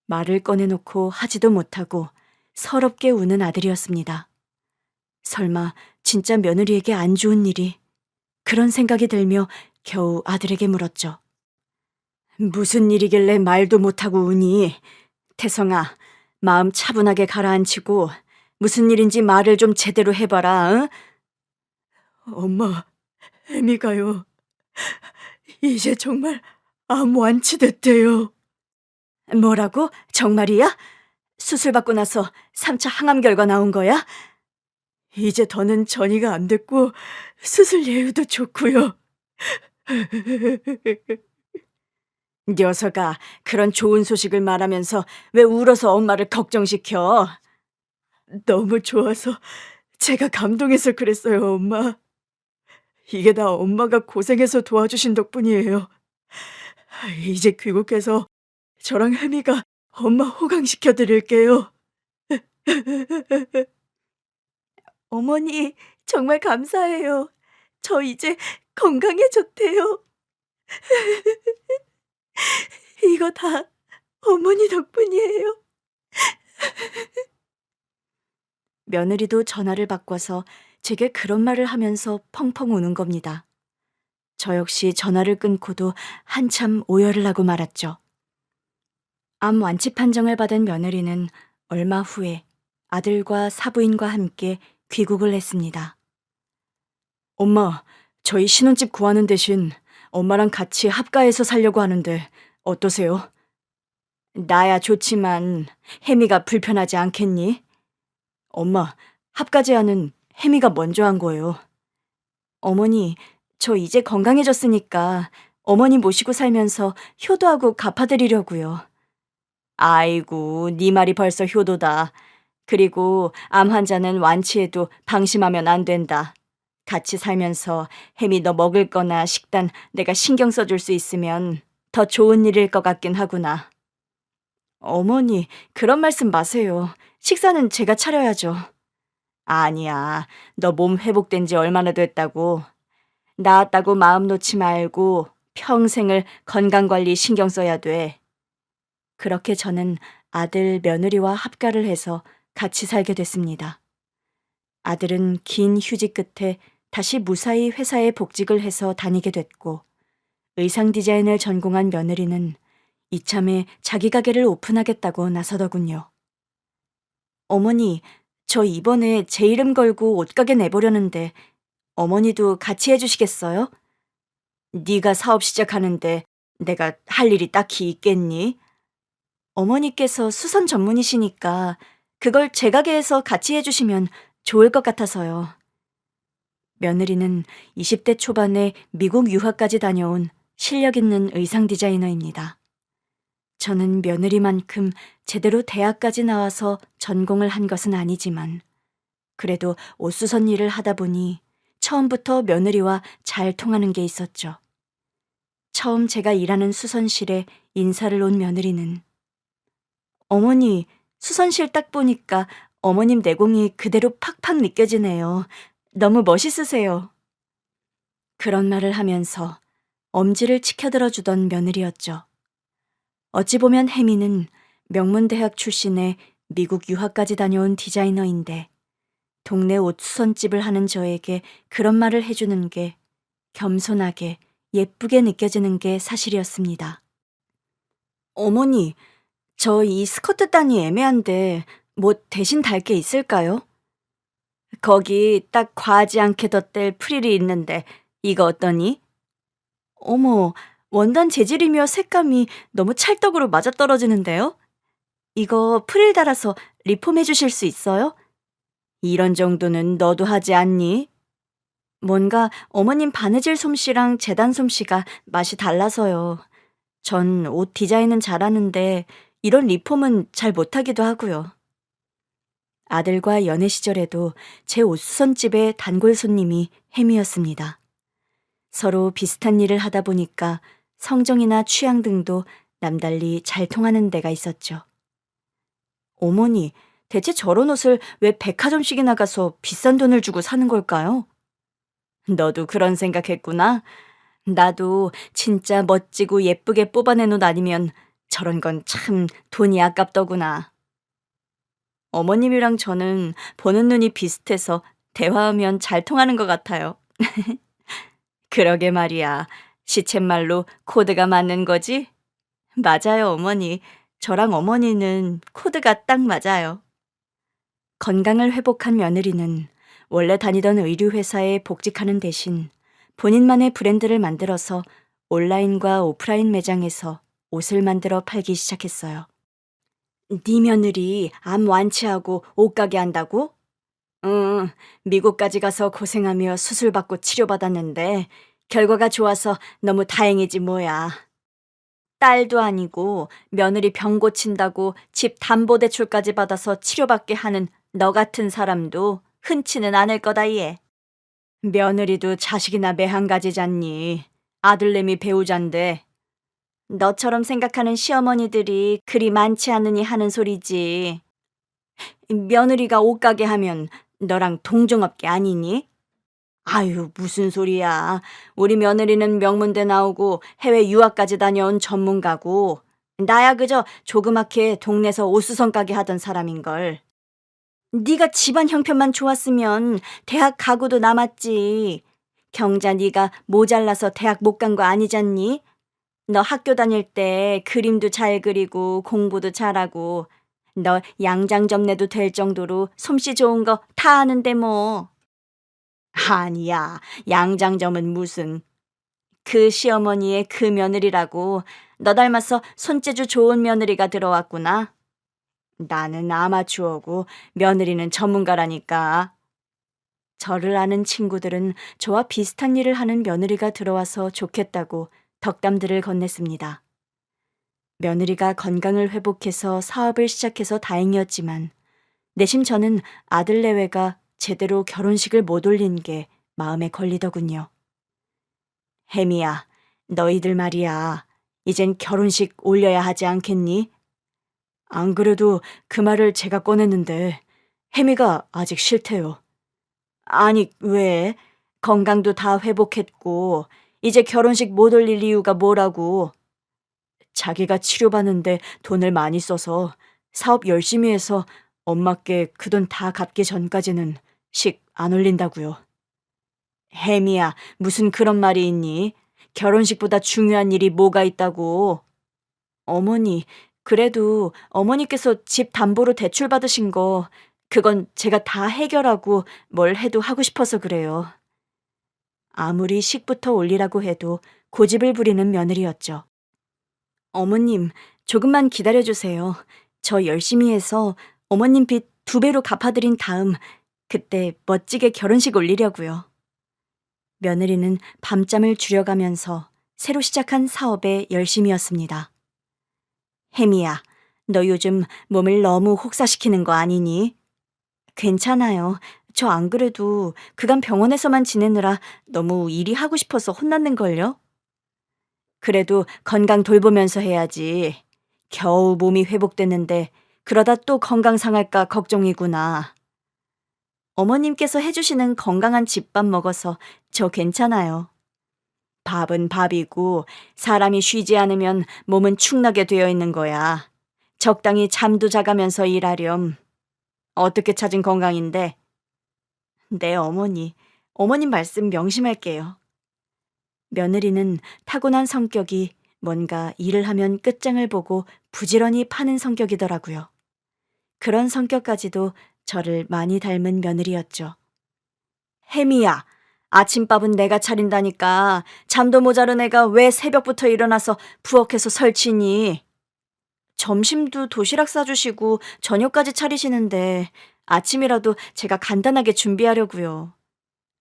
말을 꺼내놓고 하지도 못하고 서럽게 우는 아들이었습니다. 설마 진짜 며느리에게 안 좋은 일이? 그런 생각이 들며 겨우 아들에게 물었죠. 무슨 일이길래 말도 못하고 우니? 태성아, 마음 차분하게 가라앉히고 무슨 일인지 말을 좀 제대로 해봐라. 응? 엄마, 혜미가요. 이제 정말 암 완치됐대요. 뭐라고? 정말이야? 수술 받고 나서 3차 항암 결과 나온 거야? 이제 더는 전이가 안 됐고 수술 예후도 좋고요. 녀석아, 그런 좋은 소식을 말하면서 왜 울어서 엄마를 걱정시켜? 너무 좋아서 제가 감동해서 그랬어요, 엄마. 이게 다 엄마가 고생해서 도와주신 덕분이에요. 이제 귀국해서 저랑 혜미가 엄마 호강시켜 드릴게요. 어머니, 정말 감사해요. 저 이제 건강해졌대요. 이거 다 어머니 덕분이에요. 며느리도 전화를 바꿔서 제게 그런 말을 하면서 펑펑 우는 겁니다. 저 역시 전화를 끊고도 한참 오열을 하고 말았죠. 암 완치 판정을 받은 며느리는 얼마 후에 아들과 사부인과 함께 귀국을 했습니다. 엄마, 저희 신혼집 구하는 대신 엄마랑 같이 합가해서 살려고 하는데 어떠세요? 나야 좋지만 혜미가 불편하지 않겠니? 엄마, 합가 제안은 혜미가 먼저 한 거예요. 어머니, 저 이제 건강해졌으니까 어머니 모시고 살면서 효도하고 갚아드리려고요. 아이고, 네 말이 벌써 효도다. 그리고 암 환자는 완치해도 방심하면 안 된다. 같이 살면서 혜미 너 먹을 거나 식단 내가 신경 써줄 수 있으면 더 좋은 일일 것 같긴 하구나. 어머니, 그런 말씀 마세요. 식사는 제가 차려야죠. 아니야, 너 몸 회복된 지 얼마나 됐다고. 나았다고 마음 놓지 말고 평생을 건강관리 신경 써야 돼. 그렇게 저는 아들, 며느리와 합가를 해서 같이 살게 됐습니다. 아들은 긴 휴직 끝에 다시 무사히 회사에 복직을 해서 다니게 됐고, 의상 디자인을 전공한 며느리는 이참에 자기 가게를 오픈하겠다고 나서더군요. 어머니, 저 이번에 제 이름 걸고 옷가게 내보려는데 어머니도 같이 해주시겠어요? 네가 사업 시작하는데 내가 할 일이 딱히 있겠니? 어머니께서 수선 전문이시니까 그걸 제 가게에서 같이 해주시면 좋을 것 같아서요. 며느리는 20대 초반에 미국 유학까지 다녀온 실력 있는 의상 디자이너입니다. 저는 며느리만큼 제대로 대학까지 나와서 전공을 한 것은 아니지만 그래도 옷수선 일을 하다 보니 처음부터 며느리와 잘 통하는 게 있었죠. 처음 제가 일하는 수선실에 인사를 온 며느리는 어머니, 수선실 딱 보니까 어머님 내공이 그대로 팍팍 느껴지네요. 너무 멋있으세요. 그런 말을 하면서 엄지를 치켜들어 주던 며느리였죠. 어찌 보면 혜미는 명문대학 출신의 미국 유학까지 다녀온 디자이너인데 동네 옷 수선집을 하는 저에게 그런 말을 해주는 게 겸손하게 예쁘게 느껴지는 게 사실이었습니다. 어머니, 저 이 스커트 단이 애매한데 뭐 대신 달 게 있을까요? 거기 딱 과하지 않게 덧댈 프릴이 있는데 이거 어떠니? 어머, 원단 재질이며 색감이 너무 찰떡으로 맞아떨어지는데요? 이거 프릴 달아서 리폼해 주실 수 있어요? 이런 정도는 너도 하지 않니? 뭔가 어머님 바느질 솜씨랑 재단 솜씨가 맛이 달라서요. 전 옷 디자인은 잘하는데 이런 리폼은 잘 못하기도 하고요. 아들과 연애 시절에도 제 옷수선집의 단골 손님이 햄이었습니다. 서로 비슷한 일을 하다 보니까 성정이나 취향 등도 남달리 잘 통하는 데가 있었죠. 어머니, 대체 저런 옷을 왜 백화점씩이나 가서 비싼 돈을 주고 사는 걸까요? 너도 그런 생각했구나. 나도 진짜 멋지고 예쁘게 뽑아낸 옷 아니면 저런 건 참 돈이 아깝더구나. 어머님이랑 저는 보는 눈이 비슷해서 대화하면 잘 통하는 것 같아요. 그러게 말이야. 시쳇말로 코드가 맞는 거지? 맞아요, 어머니. 저랑 어머니는 코드가 딱 맞아요. 건강을 회복한 며느리는 원래 다니던 의류회사에 복직하는 대신 본인만의 브랜드를 만들어서 온라인과 오프라인 매장에서 옷을 만들어 팔기 시작했어요. 네 며느리 암 완치하고 옷가게 한다고? 응, 미국까지 가서 고생하며 수술받고 치료받았는데 결과가 좋아서 너무 다행이지 뭐야. 딸도 아니고 며느리 병 고친다고 집 담보대출까지 받아서 치료받게 하는 너 같은 사람도 흔치는 않을 거다 얘. 며느리도 자식이나 매한 가지잖니. 아들내미 배우잔데. 너처럼 생각하는 시어머니들이 그리 많지 않으니 하는 소리지. 며느리가 옷가게 하면 너랑 동종업계 아니니? 아유, 무슨 소리야. 우리 며느리는 명문대 나오고 해외 유학까지 다녀온 전문가고, 나야 그저 조그맣게 동네에서 옷수선 가게 하던 사람인걸. 네가 집안 형편만 좋았으면 대학 가고도 남았지. 경자 네가 모자라서 대학 못 간 거 아니잖니? 너 학교 다닐 때 그림도 잘 그리고 공부도 잘하고 너 양장점 내도 될 정도로 솜씨 좋은 거 다 아는데 뭐. 아니야, 양장점은 무슨. 그 시어머니의 그 며느리라고 너 닮아서 손재주 좋은 며느리가 들어왔구나. 나는 아마추어고 며느리는 전문가라니까. 저를 아는 친구들은 저와 비슷한 일을 하는 며느리가 들어와서 좋겠다고 덕담들을 건넸습니다. 며느리가 건강을 회복해서 사업을 시작해서 다행이었지만 내심 저는 아들 내외가 제대로 결혼식을 못 올린 게 마음에 걸리더군요. 혜미야, 너희들 말이야. 이젠 결혼식 올려야 하지 않겠니? 안 그래도 그 말을 제가 꺼냈는데 혜미가 아직 싫대요. 아니, 왜? 건강도 다 회복했고 이제 결혼식 못 올릴 이유가 뭐라고? 자기가 치료받는데 돈을 많이 써서 사업 열심히 해서 엄마께 그 돈 다 갚기 전까지는 식 안 올린다고요. 혜미야, 무슨 그런 말이 있니? 결혼식보다 중요한 일이 뭐가 있다고? 어머니, 그래도 어머니께서 집 담보로 대출 받으신 거 그건 제가 다 해결하고 뭘 해도 하고 싶어서 그래요. 아무리 식부터 올리라고 해도 고집을 부리는 며느리였죠. 어머님, 조금만 기다려주세요. 저 열심히 해서 어머님 빚 2배로 갚아드린 다음 그때 멋지게 결혼식 올리려고요. 며느리는 밤잠을 줄여가면서 새로 시작한 사업에 열심이었습니다. 혜미야, 너 요즘 몸을 너무 혹사시키는 거 아니니? 괜찮아요. 저 안 그래도 그간 병원에서만 지내느라 너무 일이 하고 싶어서 혼났는걸요? 그래도 건강 돌보면서 해야지. 겨우 몸이 회복됐는데 그러다 또 건강 상할까 걱정이구나. 어머님께서 해주시는 건강한 집밥 먹어서 저 괜찮아요. 밥은 밥이고 사람이 쉬지 않으면 몸은 축나게 되어 있는 거야. 적당히 잠도 자가면서 일하렴. 어떻게 찾은 건강인데? 네, 어머니. 어머님 말씀 명심할게요. 며느리는 타고난 성격이 뭔가 일을 하면 끝장을 보고 부지런히 파는 성격이더라고요. 그런 성격까지도 저를 많이 닮은 며느리였죠. 혜미야, 아침밥은 내가 차린다니까. 잠도 모자른 애가 왜 새벽부터 일어나서 부엌에서 설치니? 점심도 도시락 싸주시고 저녁까지 차리시는데 아침이라도 제가 간단하게 준비하려고요.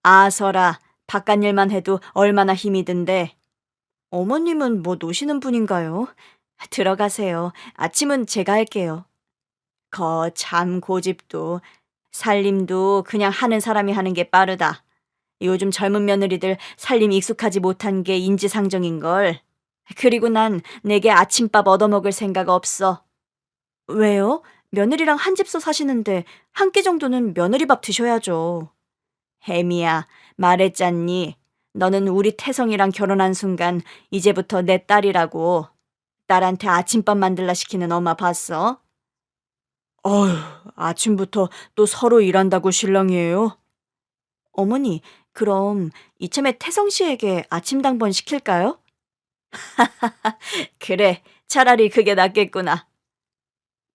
아서라, 바깥 일만 해도 얼마나 힘이 든데. 어머님은 뭐 노시는 분인가요? 들어가세요. 아침은 제가 할게요. 참 고집도. 살림도 그냥 하는 사람이 하는 게 빠르다. 요즘 젊은 며느리들 살림 익숙하지 못한 게 인지상정인걸. 그리고 난 내게 아침밥 얻어먹을 생각 없어. 왜요? 며느리랑 한 집서 사시는데 한 끼 정도는 며느리 밥 드셔야죠. 혜미야, 말했잖니. 너는 우리 태성이랑 결혼한 순간 이제부터 내 딸이라고. 딸한테 아침밥 만들라 시키는 엄마 봤어? 어휴, 아침부터 또 서로 일한다고 실랑이에요? 어머니, 그럼 이참에 태성 씨에게 아침 당번 시킬까요? 그래, 차라리 그게 낫겠구나.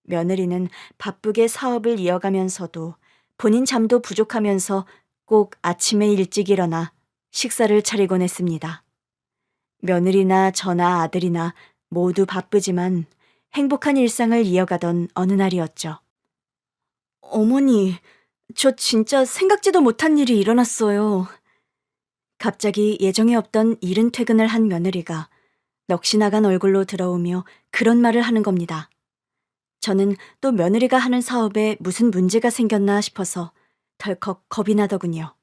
며느리는 바쁘게 사업을 이어가면서도 본인 잠도 부족하면서 꼭 아침에 일찍 일어나 식사를 차리곤 했습니다. 며느리나 저나 아들이나 모두 바쁘지만 행복한 일상을 이어가던 어느 날이었죠. 어머니, 저 진짜 생각지도 못한 일이 일어났어요. 갑자기 예정에 없던 이른 퇴근을 한 며느리가 넋이 나간 얼굴로 들어오며 그런 말을 하는 겁니다. 저는 또 며느리가 하는 사업에 무슨 문제가 생겼나 싶어서 덜컥 겁이 나더군요.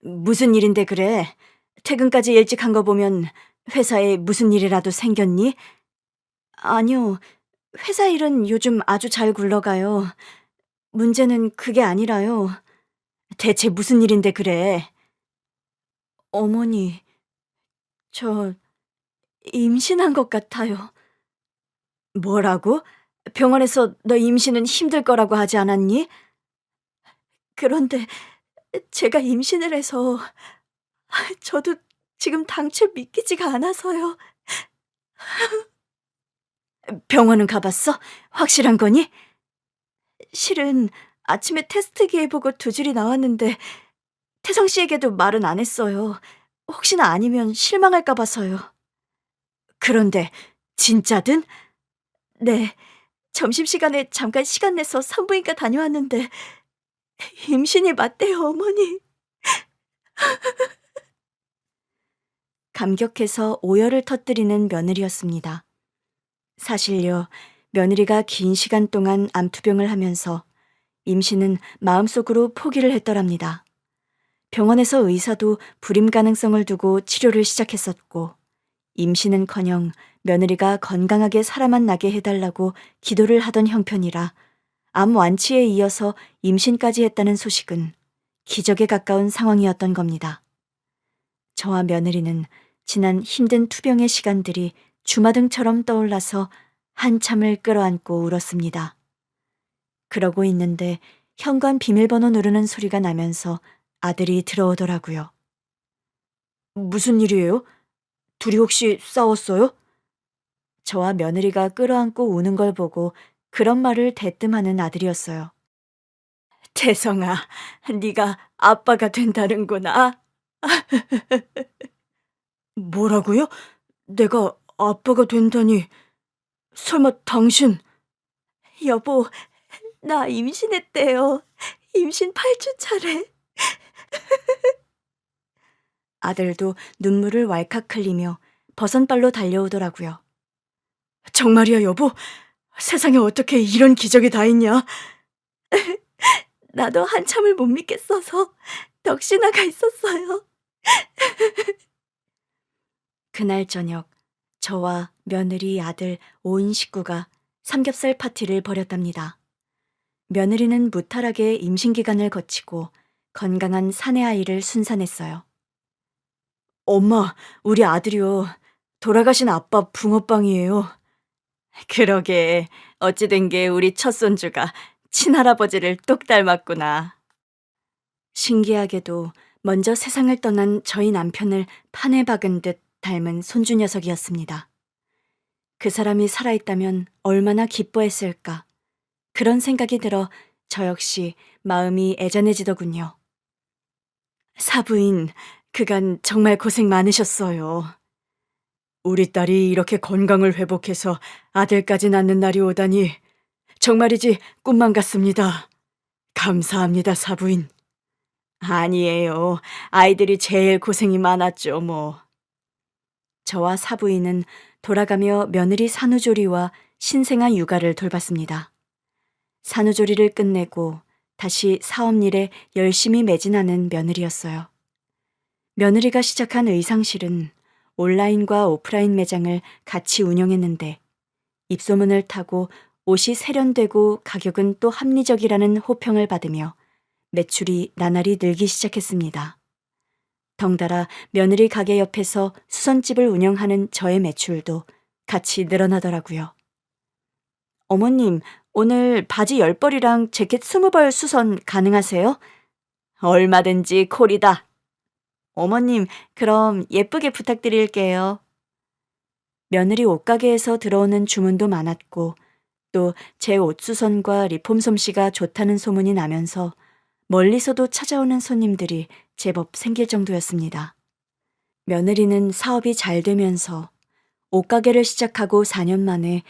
무슨 일인데 그래? 퇴근까지 일찍 한 거 보면 회사에 무슨 일이라도 생겼니? 아니요. 회사 일은 요즘 아주 잘 굴러가요. 문제는 그게 아니라요. 대체 무슨 일인데 그래? 어머니, 저 임신한 것 같아요. 뭐라고? 병원에서 너 임신은 힘들 거라고 하지 않았니? 그런데 제가 임신을 해서 저도 지금 당최 믿기지가 않아서요. 병원은 가봤어? 확실한 거니? 실은 아침에 테스트기에 보고 두 줄이 나왔는데 태성 씨에게도 말은 안 했어요. 혹시나 아니면 실망할까 봐서요. 그런데 진짜든? 네. 점심시간에 잠깐 시간 내서 산부인과 다녀왔는데 임신이 맞대요, 어머니. 감격해서 오열을 터뜨리는 며느리였습니다. 사실요, 며느리가 긴 시간 동안 암투병을 하면서 임신은 마음속으로 포기를 했더랍니다. 병원에서 의사도 불임 가능성을 두고 치료를 시작했었고, 임신은커녕 며느리가 건강하게 살아만 나게 해달라고 기도를 하던 형편이라 암 완치에 이어서 임신까지 했다는 소식은 기적에 가까운 상황이었던 겁니다. 저와 며느리는 지난 힘든 투병의 시간들이 주마등처럼 떠올라서 한참을 끌어안고 울었습니다. 그러고 있는데 현관 비밀번호 누르는 소리가 나면서 아들이 들어오더라고요. 무슨 일이에요? 둘이 혹시 싸웠어요? 저와 며느리가 끌어안고 우는 걸 보고 그런 말을 대뜸하는 아들이었어요. 태성아, 네가 아빠가 된다는구나. 뭐라고요? 내가 아빠가 된다니. 설마 당신... 여보, 나 임신했대요. 임신 8주 차래. 아들도 눈물을 왈칵 흘리며 버선발로 달려오더라고요. 정말이야, 여보? 세상에 어떻게 이런 기적이 다 있냐? 나도 한참을 못 믿겠어서 넋이 나가 있었어요. 그날 저녁, 저와 며느리, 아들, 온 식구가 삼겹살 파티를 벌였답니다. 며느리는 무탈하게 임신기간을 거치고 건강한 사내 아이를 순산했어요. 엄마, 우리 아들이요. 돌아가신 아빠 붕어빵이에요. 그러게, 어찌 된 게 우리 첫 손주가 친할아버지를 똑 닮았구나. 신기하게도 먼저 세상을 떠난 저희 남편을 판에 박은 듯 닮은 손주 녀석이었습니다. 그 사람이 살아있다면 얼마나 기뻐했을까. 그런 생각이 들어 저 역시 마음이 애잔해지더군요. 사부인, 그간 정말 고생 많으셨어요. 우리 딸이 이렇게 건강을 회복해서 아들까지 낳는 날이 오다니 정말이지 꿈만 같습니다. 감사합니다, 사부인. 아니에요. 아이들이 제일 고생이 많았죠, 뭐. 저와 사부인은 돌아가며 며느리 산후조리와 신생아 육아를 돌봤습니다. 산후조리를 끝내고 다시 사업일에 열심히 매진하는 며느리였어요. 며느리가 시작한 의상실은 온라인과 오프라인 매장을 같이 운영했는데 입소문을 타고 옷이 세련되고 가격은 또 합리적이라는 호평을 받으며 매출이 나날이 늘기 시작했습니다. 덩달아 며느리 가게 옆에서 수선집을 운영하는 저의 매출도 같이 늘어나더라고요. 어머님, 오늘 바지 10벌이랑 재킷 20벌 수선 가능하세요? 얼마든지 콜이다. 어머님, 그럼 예쁘게 부탁드릴게요. 며느리 옷가게에서 들어오는 주문도 많았고 또 제 옷수선과 리폼 솜씨가 좋다는 소문이 나면서 멀리서도 찾아오는 손님들이 제법 생길 정도였습니다. 며느리는 사업이 잘 되면서 옷가게를 시작하고 4년 만에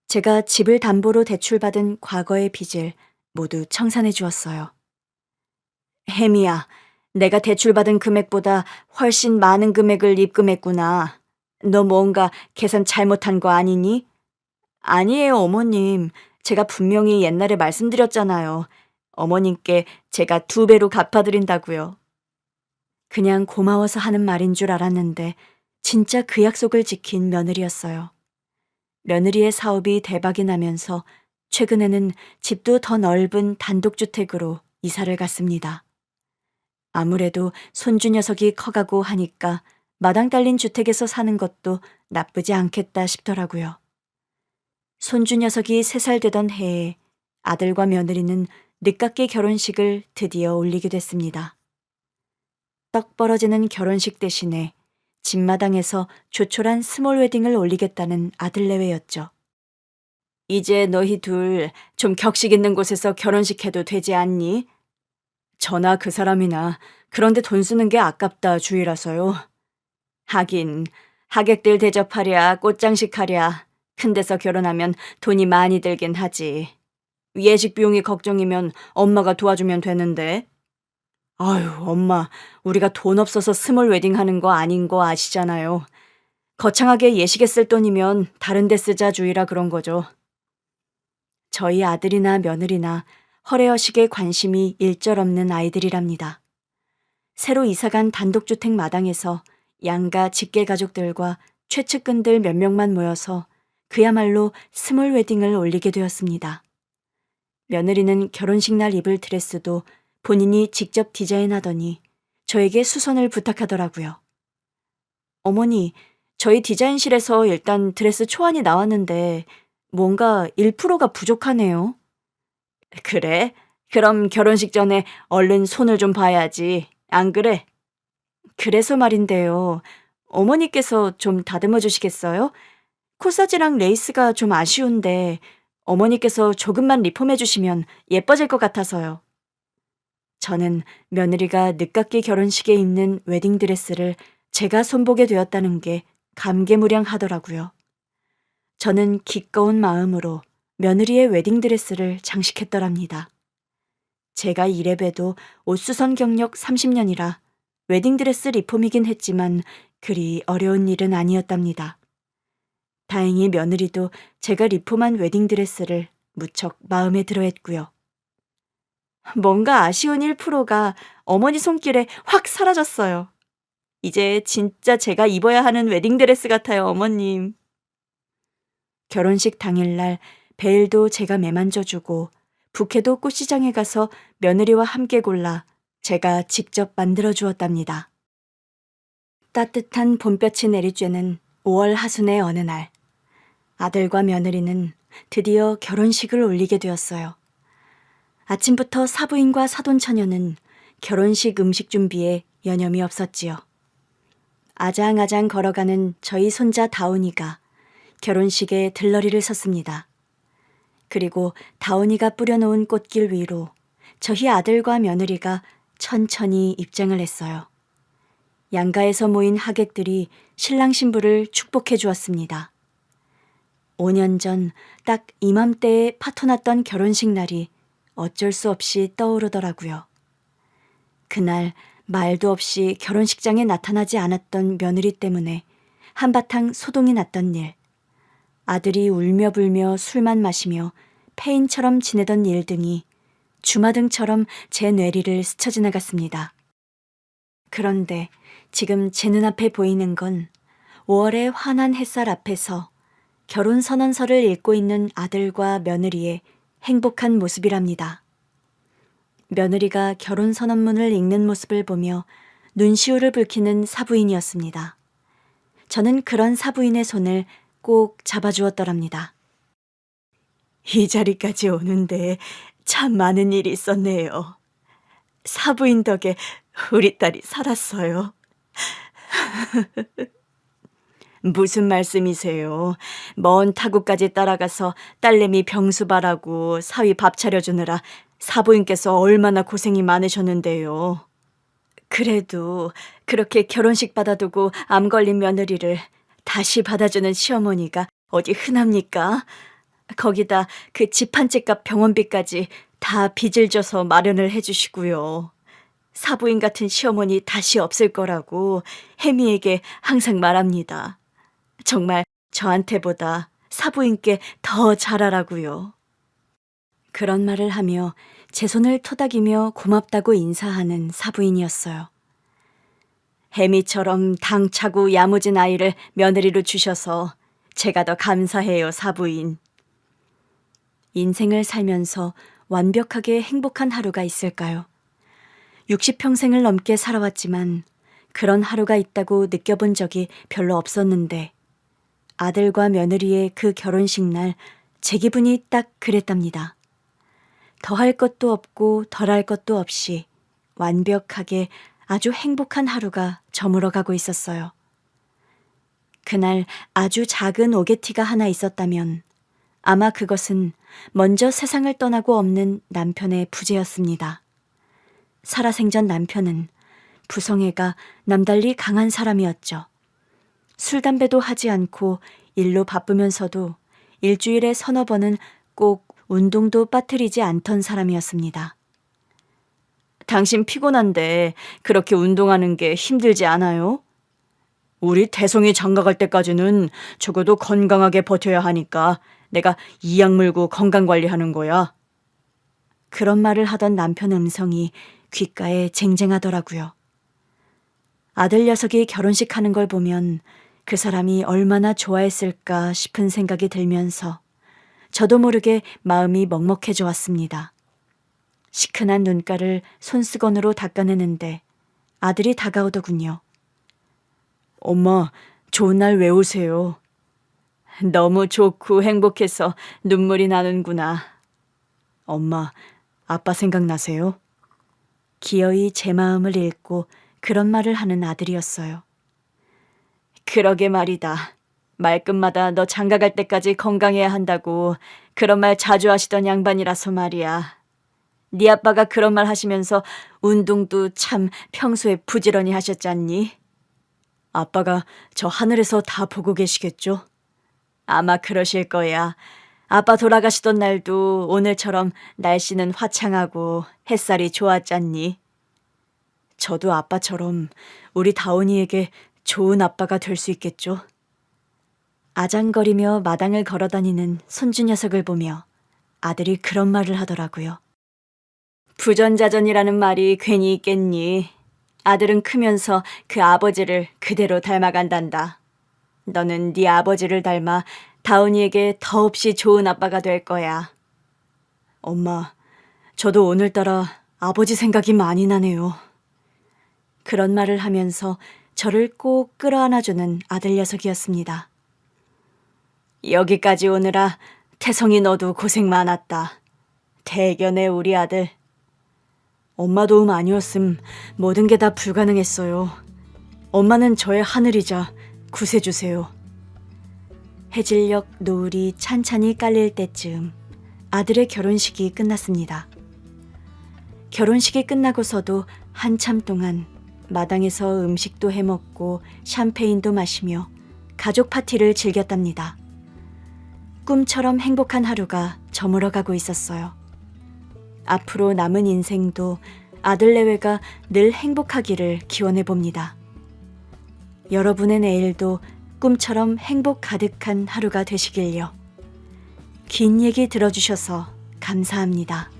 제가 집을 담보로 대출받은 과거의 빚을 모두 청산해 주었어요. 혜미야, 내가 대출받은 금액보다 훨씬 많은 금액을 입금했구나. 너 뭔가 계산 잘못한 거 아니니? 아니에요, 어머님. 제가 분명히 옛날에 말씀드렸잖아요. 어머님께 제가 2배로 갚아드린다고요. 그냥 고마워서 하는 말인 줄 알았는데 진짜 그 약속을 지킨 며느리였어요. 며느리의 사업이 대박이 나면서 최근에는 집도 더 넓은 단독주택으로 이사를 갔습니다. 아무래도 손주 녀석이 커가고 하니까 마당 딸린 주택에서 사는 것도 나쁘지 않겠다 싶더라고요. 손주 녀석이 3살 되던 해에 아들과 며느리는 늦깎이 결혼식을 드디어 올리게 됐습니다. 떡 벌어지는 결혼식 대신에 집마당에서 조촐한 스몰 웨딩을 올리겠다는 아들내외였죠. 이제 너희 둘 좀 격식 있는 곳에서 결혼식 해도 되지 않니? 저나 그 사람이나 그런데 돈 쓰는 게 아깝다 주의라서요. 하긴 하객들 대접하랴 꽃장식 하랴 큰 데서 결혼하면 돈이 많이 들긴 하지. 예식 비용이 걱정이면 엄마가 도와주면 되는데. 아유, 엄마, 우리가 돈 없어서 스몰 웨딩 하는 거 아닌 거 아시잖아요. 거창하게 예식에 쓸 돈이면 다른 데 쓰자 주의라 그런 거죠. 저희 아들이나 며느리나 허례허식에 관심이 일절 없는 아이들이랍니다. 새로 이사간 단독주택 마당에서 양가 직계 가족들과 최측근들 몇 명만 모여서 그야말로 스몰 웨딩을 올리게 되었습니다. 며느리는 결혼식 날 입을 드레스도 본인이 직접 디자인하더니 저에게 수선을 부탁하더라고요. 어머니, 저희 디자인실에서 일단 드레스 초안이 나왔는데 뭔가 1%가 부족하네요. 그래? 그럼 결혼식 전에 얼른 손을 좀 봐야지. 안 그래? 그래서 말인데요. 어머니께서 좀 다듬어 주시겠어요? 코사지랑 레이스가 좀 아쉬운데 어머니께서 조금만 리폼해 주시면 예뻐질 것 같아서요. 저는 며느리가 늦깎이 결혼식에 입는 웨딩드레스를 제가 손보게 되었다는 게 감개무량하더라고요. 저는 기꺼운 마음으로 며느리의 웨딩드레스를 장식했더랍니다. 제가 이래봬도 옷수선 경력 30년이라 웨딩드레스 리폼이긴 했지만 그리 어려운 일은 아니었답니다. 다행히 며느리도 제가 리폼한 웨딩드레스를 무척 마음에 들어했고요. 뭔가 아쉬운 1%가 어머니 손길에 확 사라졌어요. 이제 진짜 제가 입어야 하는 웨딩드레스 같아요, 어머님. 결혼식 당일날 베일도 제가 매만져주고 부케도 꽃시장에 가서 며느리와 함께 골라 제가 직접 만들어 주었답니다. 따뜻한 봄볕이 내리쬐는 5월 하순의 어느 날, 아들과 며느리는 드디어 결혼식을 올리게 되었어요. 아침부터 사부인과 사돈처녀는 결혼식 음식 준비에 여념이 없었지요. 아장아장 걸어가는 저희 손자 다운이가 결혼식에 들러리를 섰습니다. 그리고 다온이가 뿌려놓은 꽃길 위로 저희 아들과 며느리가 천천히 입장을 했어요. 양가에서 모인 하객들이 신랑 신부를 축복해 주었습니다. 5년 전 딱 이맘때에 파토났던 결혼식 날이 어쩔 수 없이 떠오르더라고요. 그날 말도 없이 결혼식장에 나타나지 않았던 며느리 때문에 한바탕 소동이 났던 일, 아들이 울며 불며 술만 마시며 폐인처럼 지내던 일 등이 주마등처럼 제 뇌리를 스쳐 지나갔습니다. 그런데 지금 제 눈앞에 보이는 건 5월의 환한 햇살 앞에서 결혼선언서를 읽고 있는 아들과 며느리의 행복한 모습이랍니다. 며느리가 결혼선언문을 읽는 모습을 보며 눈시울을 붉히는 사부인이었습니다. 저는 그런 사부인의 손을 꼭 잡아주었더랍니다. 이 자리까지 오는데 참 많은 일이 있었네요. 사부인 덕에 우리 딸이 살았어요. 무슨 말씀이세요? 먼 타국까지 따라가서 딸내미 병수 바라고 사위 밥 차려주느라 사부인께서 얼마나 고생이 많으셨는데요. 그래도 그렇게 결혼식 받아두고 암 걸린 며느리를 다시 받아주는 시어머니가 어디 흔합니까? 거기다 그 집 한 채 값 병원비까지 다 빚을 져서 마련을 해주시고요. 사부인 같은 시어머니 다시 없을 거라고 혜미에게 항상 말합니다. 정말 저한테보다 사부인께 더 잘하라고요. 그런 말을 하며 제 손을 토닥이며 고맙다고 인사하는 사부인이었어요. 혜미처럼 당차고 야무진 아이를 며느리로 주셔서 제가 더 감사해요, 사부인. 인생을 살면서 완벽하게 행복한 하루가 있을까요? 60평생을 넘게 살아왔지만 그런 하루가 있다고 느껴본 적이 별로 없었는데 아들과 며느리의 그 결혼식 날 제 기분이 딱 그랬답니다. 더할 것도 없고 덜할 것도 없이 완벽하게 아주 행복한 하루가 저물어가고 있었어요. 그날 아주 작은 오게티가 하나 있었다면 아마 그것은 먼저 세상을 떠나고 없는 남편의 부재였습니다. 살아생전 남편은 부성애가 남달리 강한 사람이었죠. 술, 담배도 하지 않고 일로 바쁘면서도 일주일에 서너 번은 꼭 운동도 빠뜨리지 않던 사람이었습니다. 당신 피곤한데 그렇게 운동하는 게 힘들지 않아요? 우리 태송이 장가갈 때까지는 적어도 건강하게 버텨야 하니까 내가 이약 물고 건강관리하는 거야. 그런 말을 하던 남편 음성이 귓가에 쟁쟁하더라고요. 아들 녀석이 결혼식 하는 걸 보면 그 사람이 얼마나 좋아했을까 싶은 생각이 들면서 저도 모르게 마음이 먹먹해져 왔습니다. 시큰한 눈가를 손수건으로 닦아내는데 아들이 다가오더군요. 엄마, 좋은 날 왜 오세요? 너무 좋고 행복해서 눈물이 나는구나. 엄마, 아빠 생각나세요? 기어이 제 마음을 읽고 그런 말을 하는 아들이었어요. 그러게 말이다. 말끝마다 너 장가갈 때까지 건강해야 한다고 그런 말 자주 하시던 양반이라서 말이야. 네 아빠가 그런 말 하시면서 운동도 참 평소에 부지런히 하셨잖니? 아빠가 저 하늘에서 다 보고 계시겠죠? 아마 그러실 거야. 아빠 돌아가시던 날도 오늘처럼 날씨는 화창하고 햇살이 좋았잖니? 저도 아빠처럼 우리 다온이에게 좋은 아빠가 될 수 있겠죠? 아장거리며 마당을 걸어다니는 손주 녀석을 보며 아들이 그런 말을 하더라고요. 부전자전이라는 말이 괜히 있겠니? 아들은 크면서 그 아버지를 그대로 닮아간단다. 너는 네 아버지를 닮아 다온이에게 더없이 좋은 아빠가 될 거야. 엄마, 저도 오늘따라 아버지 생각이 많이 나네요. 그런 말을 하면서 저를 꼭 끌어안아주는 아들 녀석이었습니다. 여기까지 오느라 태성이 너도 고생 많았다. 대견해 우리 아들. 엄마 도움 아니었음 모든 게 다 불가능했어요. 엄마는 저의 하늘이자 구세주세요. 해질녘 노을이 찬찬히 깔릴 때쯤 아들의 결혼식이 끝났습니다. 결혼식이 끝나고서도 한참 동안 마당에서 음식도 해먹고 샴페인도 마시며 가족 파티를 즐겼답니다. 꿈처럼 행복한 하루가 저물어가고 있었어요. 앞으로 남은 인생도 아들 내외가 늘 행복하기를 기원해 봅니다. 여러분의 내일도 꿈처럼 행복 가득한 하루가 되시길요. 긴 얘기 들어주셔서 감사합니다.